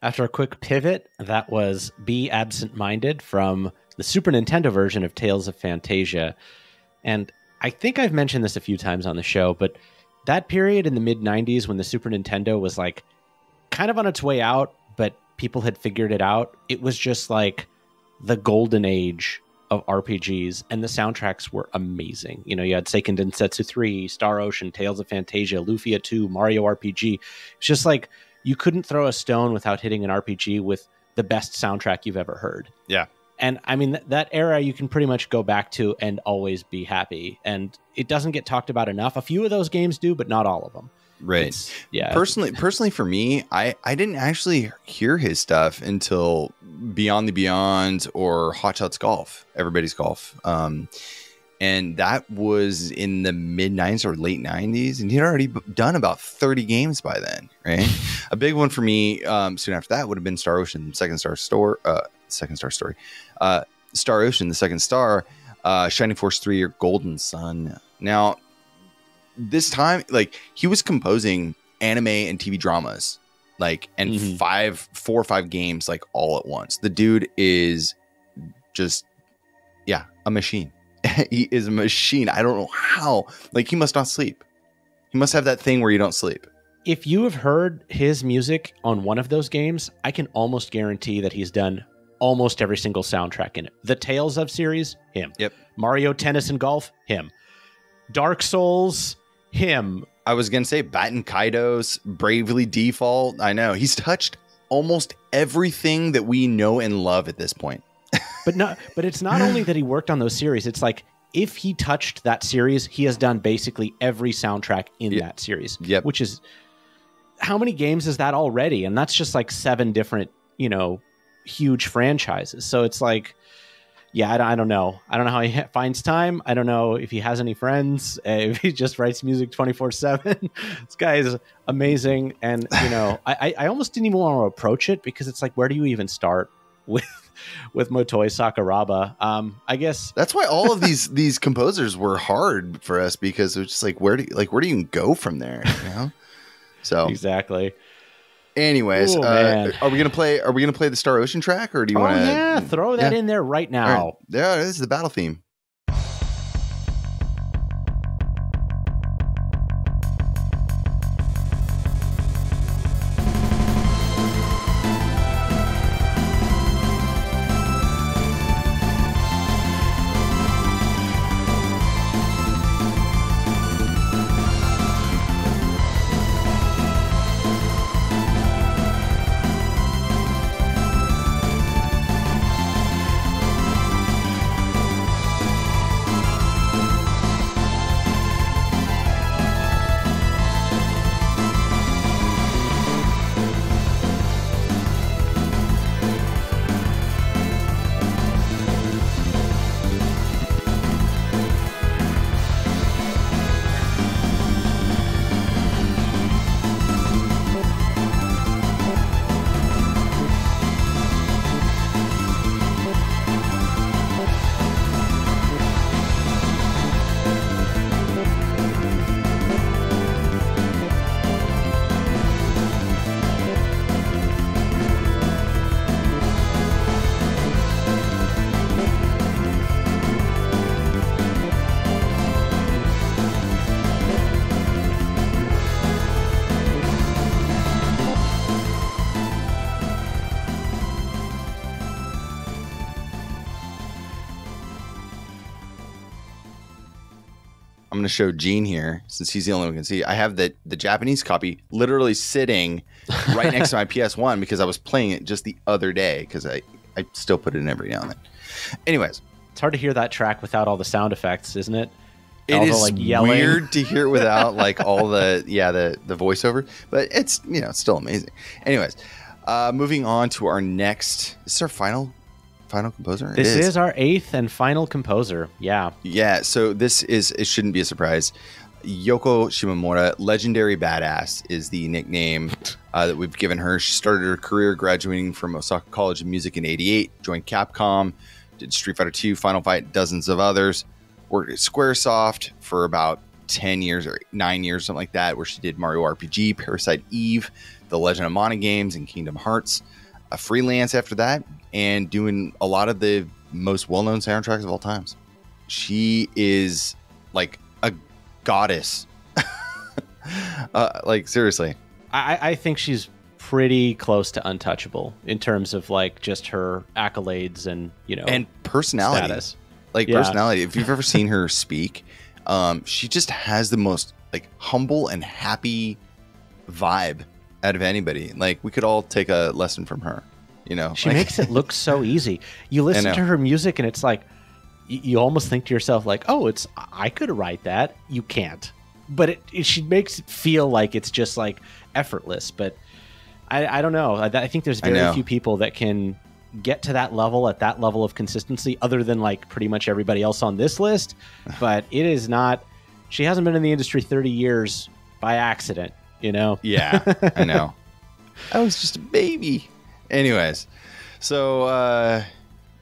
After a quick pivot, that was Be Absent-Minded from the Super Nintendo version of Tales of Phantasia. And I think I've mentioned this a few times on the show, but that period in the mid-90s when the Super Nintendo was like kind of on its way out, but people had figured it out, it was just like the golden age of RPGs, and the soundtracks were amazing. You know, you had Seiken Densetsu 3, Star Ocean, Tales of Phantasia, Lufia 2, Mario RPG. It's just like you couldn't throw a stone without hitting an RPG with the best soundtrack you've ever heard. Yeah. And I mean, that era you can pretty much go back to and always be happy. And it doesn't get talked about enough. A few of those games do, but not all of them. Right. Yeah. Personally for me, I didn't actually hear his stuff until Beyond the Beyond or Hot Shots Golf, Everybody's Golf. And that was in the mid 90s or late 90s. And he'd already done about 30 games by then. Right. A big one for me soon after that would have been Star Ocean, Star Ocean, the Second Star, Shining Force 3 or Golden Sun. Now, this time, like, he was composing anime and TV dramas, like, and 4 or 5 games, like, all at once. The dude is just, a machine. He is a machine. I don't know how. Like, he must not sleep. He must have that thing where you don't sleep. If you have heard his music on one of those games, I can almost guarantee that he's done almost every single soundtrack in it. The Tales of series, him. Yep. Mario Tennis and Golf, him. Dark Souls, him. I was going to say Batten Kaido's Bravely Default. I know. He's touched almost everything that we know and love at this point. But it's not only that he worked on those series. It's like, if he touched that series, he has done basically every soundtrack in that series. Yep. Which is, how many games is that already? And that's just like 7 different, huge franchises. So it's like, I don't know. I don't know how he finds time. I don't know if he has any friends, if he just writes music 24/7. This guy is amazing. And, I almost didn't even want to approach it, because it's like, where do you even start with Motoi Sakuraba? I guess that's why all of these composers were hard for us, because it was just like, where do you even go from there? So exactly. Anyways, are we gonna play the Star Ocean track, or do you want to? Yeah, throw that in there right now. All right. Yeah, this is the battle theme. going to show Gene here, since he's the only one who can see. I have the Japanese copy literally sitting right next to my PS1 because I was playing it just the other day because I still put it in every now and then. Anyways. It's hard to hear that track without all the sound effects, isn't it? It all is the, like, yelling. weird to hear without like all the voiceover, but it's it's still amazing. Anyways, moving on to our next. This is our final composer. This is our 8th and final composer. Yeah. So it shouldn't be a surprise. Yoko Shimomura, legendary badass, is the nickname that we've given her. She started her career graduating from Osaka College of Music in '88, joined Capcom, did Street Fighter II, Final Fight, dozens of others. Worked at Squaresoft for about 10 years or 9 years, something like that, where she did Mario RPG, Parasite Eve, The Legend of Mana games, and Kingdom Hearts. A freelance after that, and doing a lot of the most well-known soundtracks of all times. She is like a goddess. Like, seriously. I think she's pretty close to untouchable in terms of like just her accolades and and personality. Status. Personality. If you've ever seen her speak, she just has the most like humble and happy vibe out of anybody. Like, we could all take a lesson from her. She makes it look so easy. You listen to her music and it's like you almost think to yourself like, oh, I could write that. You can't, but she makes it feel like it's just like effortless. But I don't know. I think there's very few people that can get to that level at that level of consistency, other than like pretty much everybody else on this list. But it is not. She hasn't been in the industry 30 years by accident. Yeah, I know. I was just a baby. Anyways, so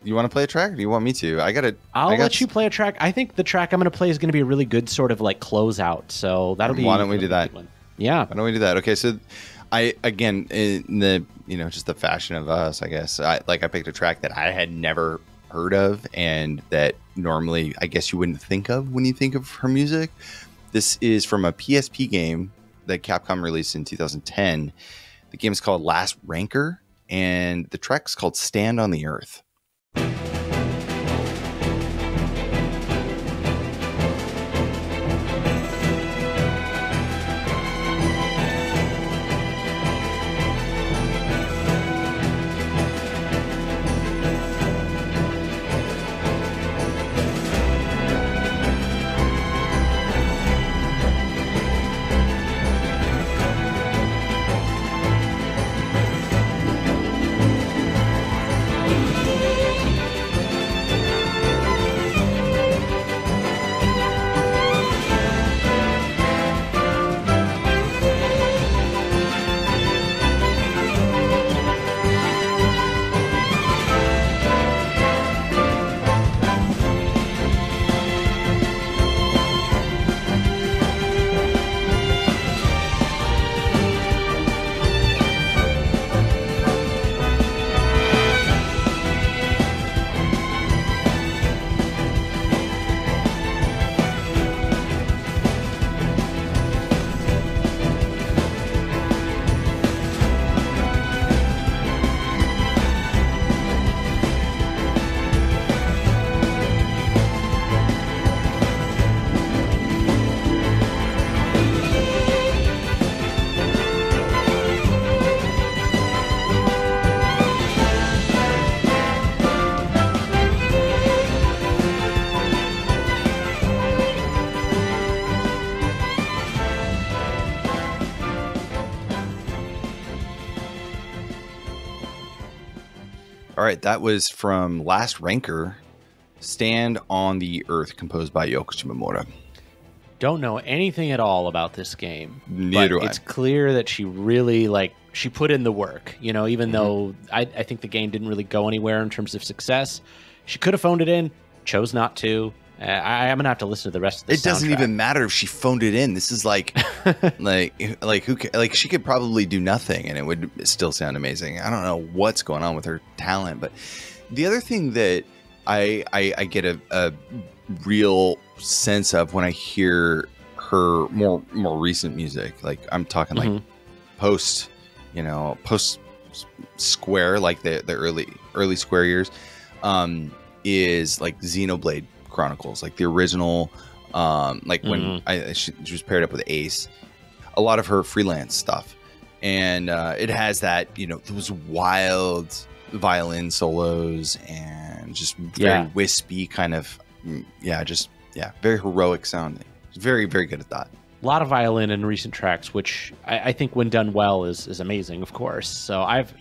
you want to play a track, or do you want me to? I'll let you play a track. I think the track I'm going to play is going to be a really good sort of like closeout. So that'll be. Why don't we do that? Yeah. Why don't we do that? Okay, so again, in the just the fashion of us, I guess. I picked a track that I had never heard of, and that normally I guess you wouldn't think of when you think of her music. This is from a PSP game that Capcom released in 2010. The game is called Last Ranker, and the track's called Stand on the Earth. All right, that was from Last Ranker, Stand on the Earth, composed by Yoko Shimomura. Don't know anything at all about this game. Neither do I. It's clear that she really, she put in the work, even though I think the game didn't really go anywhere in terms of success. She could have phoned it in, chose not to. I'm gonna have to listen to the rest of the soundtrack. It doesn't even matter if she phoned it in. This is like she could probably do nothing and it would still sound amazing. I don't know what's going on with her talent, but the other thing that I get a real sense of when I hear her more recent music, like I'm talking like post Square, like the early Square years, is like Xenoblade Chronicles, like the original Like when she was paired up with Ace, a lot of her freelance stuff, and it has that, you know, those wild violin solos and just very wispy kind of, very heroic sounding. Very, very good at that. A lot of violin in recent tracks, which I think when done well is amazing, of course. So I've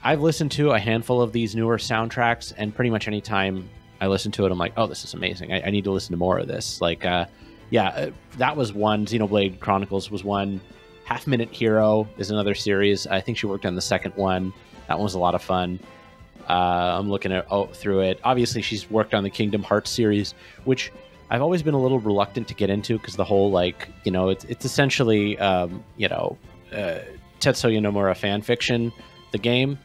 listened to a handful of these newer soundtracks, and pretty much any time I listen to it, I'm like, oh, this is amazing. I need to listen to more of this. Like, that was one. Xenoblade Chronicles was one. Half Minute Hero is another series. I think she worked on the second one. That one was a lot of fun. I'm looking through it. Obviously, she's worked on the Kingdom Hearts series, which I've always been a little reluctant to get into because the whole, like, you know, it's essentially, Tetsuya Nomura fan fiction, the game,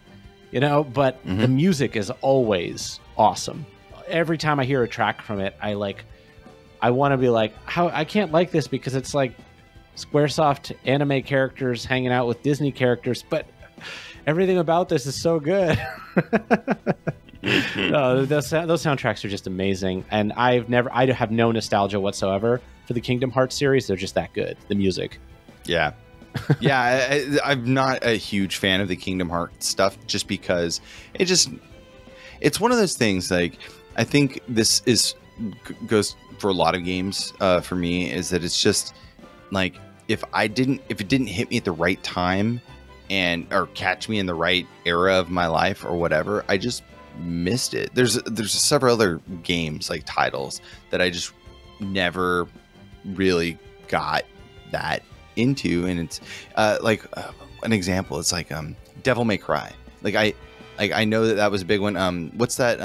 you know, but the music is always awesome. Every time I hear a track from it, I want to be like, how I can't like this because it's like Squaresoft anime characters hanging out with Disney characters, but everything about this is so good. Those soundtracks are just amazing, and I have no nostalgia whatsoever for the Kingdom Hearts series. They're just that good. The music. Yeah. I'm not a huge fan of the Kingdom Hearts stuff just because it's one of those things. Like, I think this goes for a lot of games for me, is that it's just like, if it didn't hit me at the right time or catch me in the right era of my life or whatever, I just missed it. There's several other games, like titles, that I just never really got that into, and it's an example. It's like Devil May Cry. I know that was a big one. What's that?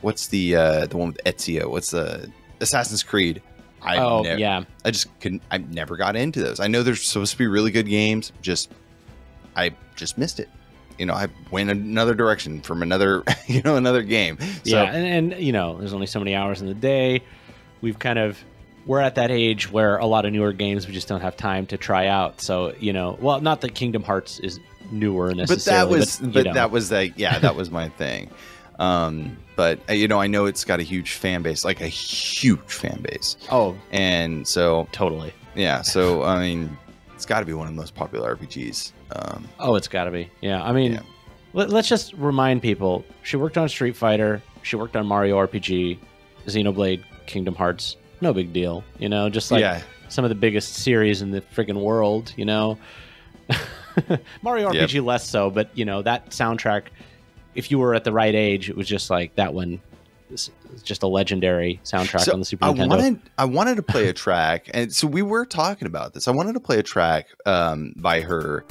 What's the one with Ezio? What's the Assassin's Creed? I never got into those. I know there's supposed to be really good games. I just missed it. You know, I went another direction from another game. So, and you know, there's only so many hours in the day. We're at that age where a lot of newer games we just don't have time to try out. So, you know, well, not that Kingdom Hearts is newer necessarily, that was my thing. But you know, I know it's got a huge fan base, like a huge fan base. Oh, and so totally. Yeah. So, I mean, it's got to be one of the most popular RPGs. It's got to be. Yeah. I mean, let's just remind people, she worked on Street Fighter. She worked on Mario RPG, Xenoblade, Kingdom Hearts. No big deal. You know, just like some of the biggest series in the friggin' world, you know. Mario RPG less so, but, you know, that soundtrack, if you were at the right age, it was just like that one. It's just a legendary soundtrack on the Super Nintendo. I wanted to play a track, and so we were talking about this. I wanted to play a track by her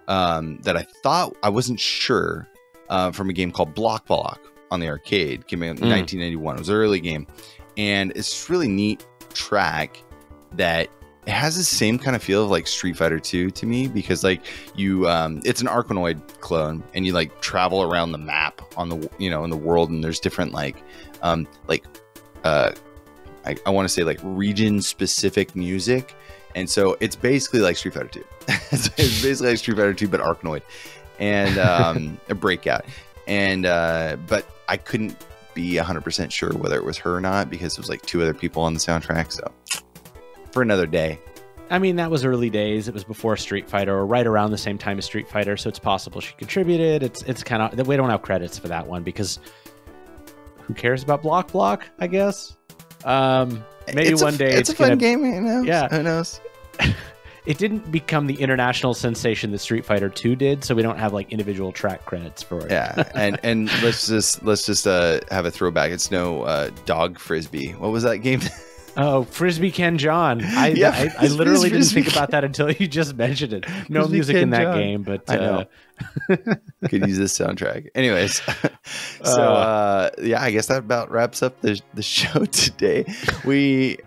that I thought, I wasn't sure, from a game called Block Block on the arcade. Came out in 1981. It was an early game, and it's this really neat track that it has the same kind of feel of like Street Fighter 2 to me, because like it's an Arkanoid clone, and you like travel around the map on the, you know, in the world, and there's different I want to say like region specific music, and so it's basically like Street Fighter 2. It's basically like Street Fighter 2 but Arkanoid, and a breakout, and but I couldn't be 100% sure whether it was her or not, because it was like two other people on the soundtrack. So for another day. I mean, that was early days. It was before Street Fighter, or right around the same time as Street Fighter, so it's possible she contributed. It's kind of, we don't have credits for that one, because who cares about Block Block, I guess? Maybe one day it's a fun game, you know? Yeah. Who knows? It didn't become the international sensation that Street Fighter 2 did, so we don't have like individual track credits for it. Yeah, and let's just have a throwback. It's no Dog Frisbee. What was that game? Oh, Frisbee Ken John. I literally didn't think about that until you just mentioned it. No Frisbee music Ken in that John. Game, but I know. Could use this soundtrack. Anyways, so I guess that about wraps up the show today. We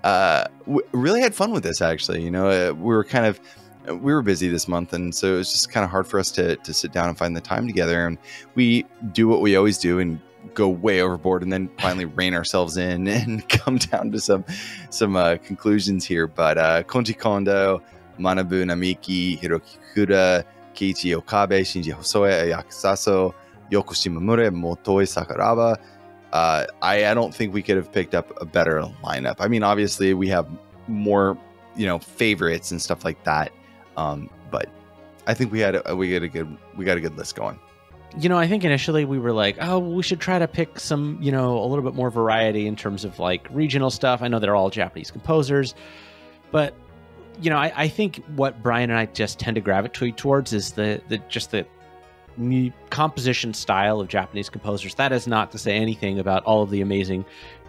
really had fun with this, actually. You know, we were busy this month, and so it was just kind of hard for us to sit down and find the time together. And we do what we always do and go way overboard, and then finally rein ourselves in and come down to some conclusions here. But Koji Kondo, Manabu, Namiki, Hiroki, Kikuta, Keiichi, Okabe, Shinji, Hosoe, Ayako Saso, Yoko, Shimomura, Motoi, Sakuraba, I don't think we could have picked up a better lineup. I mean, obviously we have more, favorites and stuff like that. But I think we got a good list going. I think initially we were like, oh, we should try to pick some, a little bit more variety in terms of like regional stuff. I know they're all Japanese composers, but I think what Brian and I just tend to gravitate towards is the composition style of Japanese composers. That is not to say anything about all of the amazing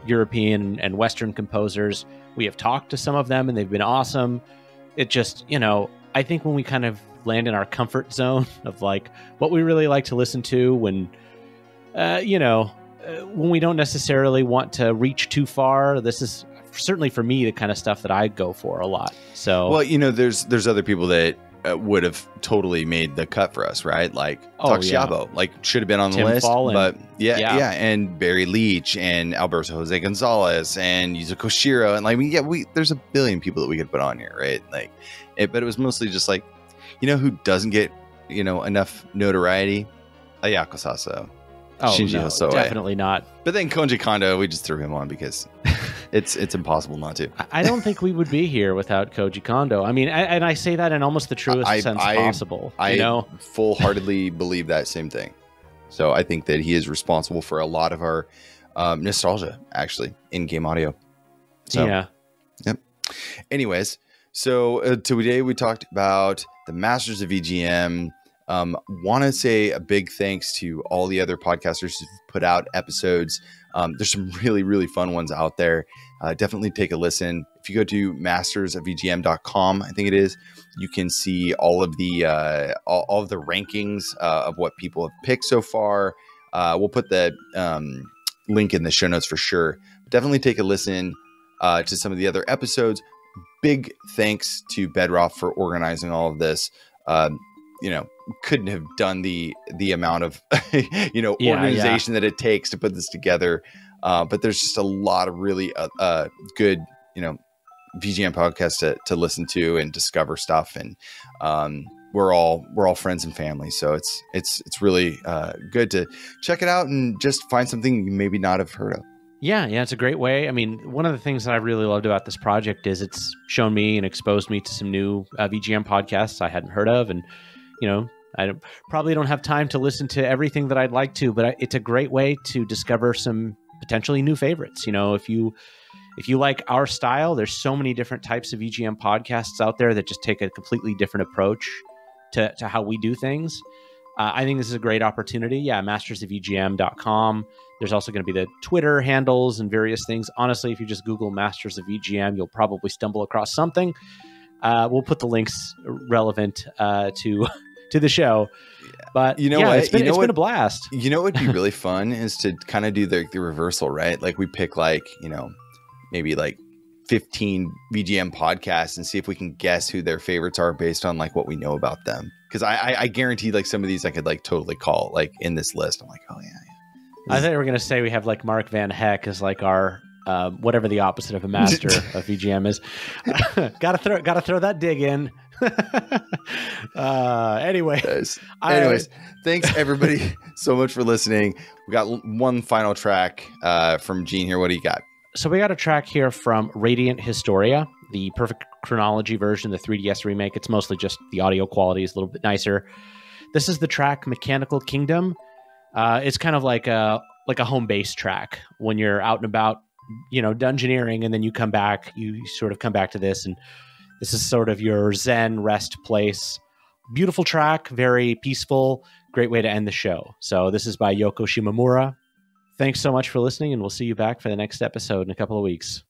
European and Western composers. We have talked to some of them and they've been awesome. It just, I think when we kind of land in our comfort zone of like what we really like to listen to when we don't necessarily want to reach too far, this is certainly for me the kind of stuff that I go for a lot. So, well, there's other people that would have totally made the cut for us, right? Like Takshiabo, like should have been on the Tim list, Fallon. but yeah, and Barry Leach and Alberto Jose Gonzalez and Yuzo Koshiro, and there's a billion people that we could put on here, right? But it was mostly just like, who doesn't get enough notoriety? Ayako Saso. Shinji Hosoe. Definitely not. But then Koji Kondo, we just threw him on because it's impossible not to. I don't think we would be here without Koji Kondo. I mean, and I say that in almost the truest sense possible. I full-heartedly believe that same thing. So I think that he is responsible for a lot of our nostalgia, actually, in game audio. So, yeah. Yep. Anyways, so today we talked about the Masters of VGM. Want to say a big thanks to all the other podcasters who've put out episodes. There's some really, really fun ones out there. Definitely take a listen. If you go to mastersofvgm.com, I think it is, you can see all of the rankings of what people have picked so far. We'll put the link in the show notes for sure. Definitely take a listen to some of the other episodes. Big thanks to Bedroth for organizing all of this. Couldn't have done the amount of organization that it takes to put this together, but there's just a lot of really good VGM podcasts to listen to and discover stuff, and we're all friends and family, so it's really good to check it out and just find something you maybe not have heard of. Yeah, it's a great way. I mean, one of the things that I really loved about this project is it's shown me and exposed me to some new VGM podcasts I hadn't heard of, and I probably don't have time to listen to everything that I'd like to, but it's a great way to discover some potentially new favorites. If you like our style, there's so many different types of VGM podcasts out there that just take a completely different approach to how we do things. I think this is a great opportunity. Yeah, mastersofvgm.com. There's also going to be the Twitter handles and various things. Honestly, if you just Google Masters of VGM, you'll probably stumble across something. We'll put the links relevant to the show. But what? It's been a blast. What would be really fun is to kind of do the reversal, right? Like we pick maybe 15 VGM podcasts and see if we can guess who their favorites are based on what we know about them. Because I guarantee some of these I could totally call in this list. I'm like, oh yeah. I thought we were gonna say we have Mark Van Heck as our whatever the opposite of a master of VGM is. gotta throw that dig in. Anyways, thanks everybody so much for listening. We got one final track from Gene here. What do you got? So we got a track here from Radiant Historia, the Perfect Chronology version, the 3DS remake. It's mostly just the audio quality is a little bit nicer. This is the track Mechanical Kingdom. It's kind of like a home base track when you're out and about, dungeoneering, and then you come back, you sort of come back to this, and this is sort of your Zen rest place. Beautiful track, very peaceful, great way to end the show. So this is by Yoko Shimomura. Thanks so much for listening, and we'll see you back for the next episode in a couple of weeks.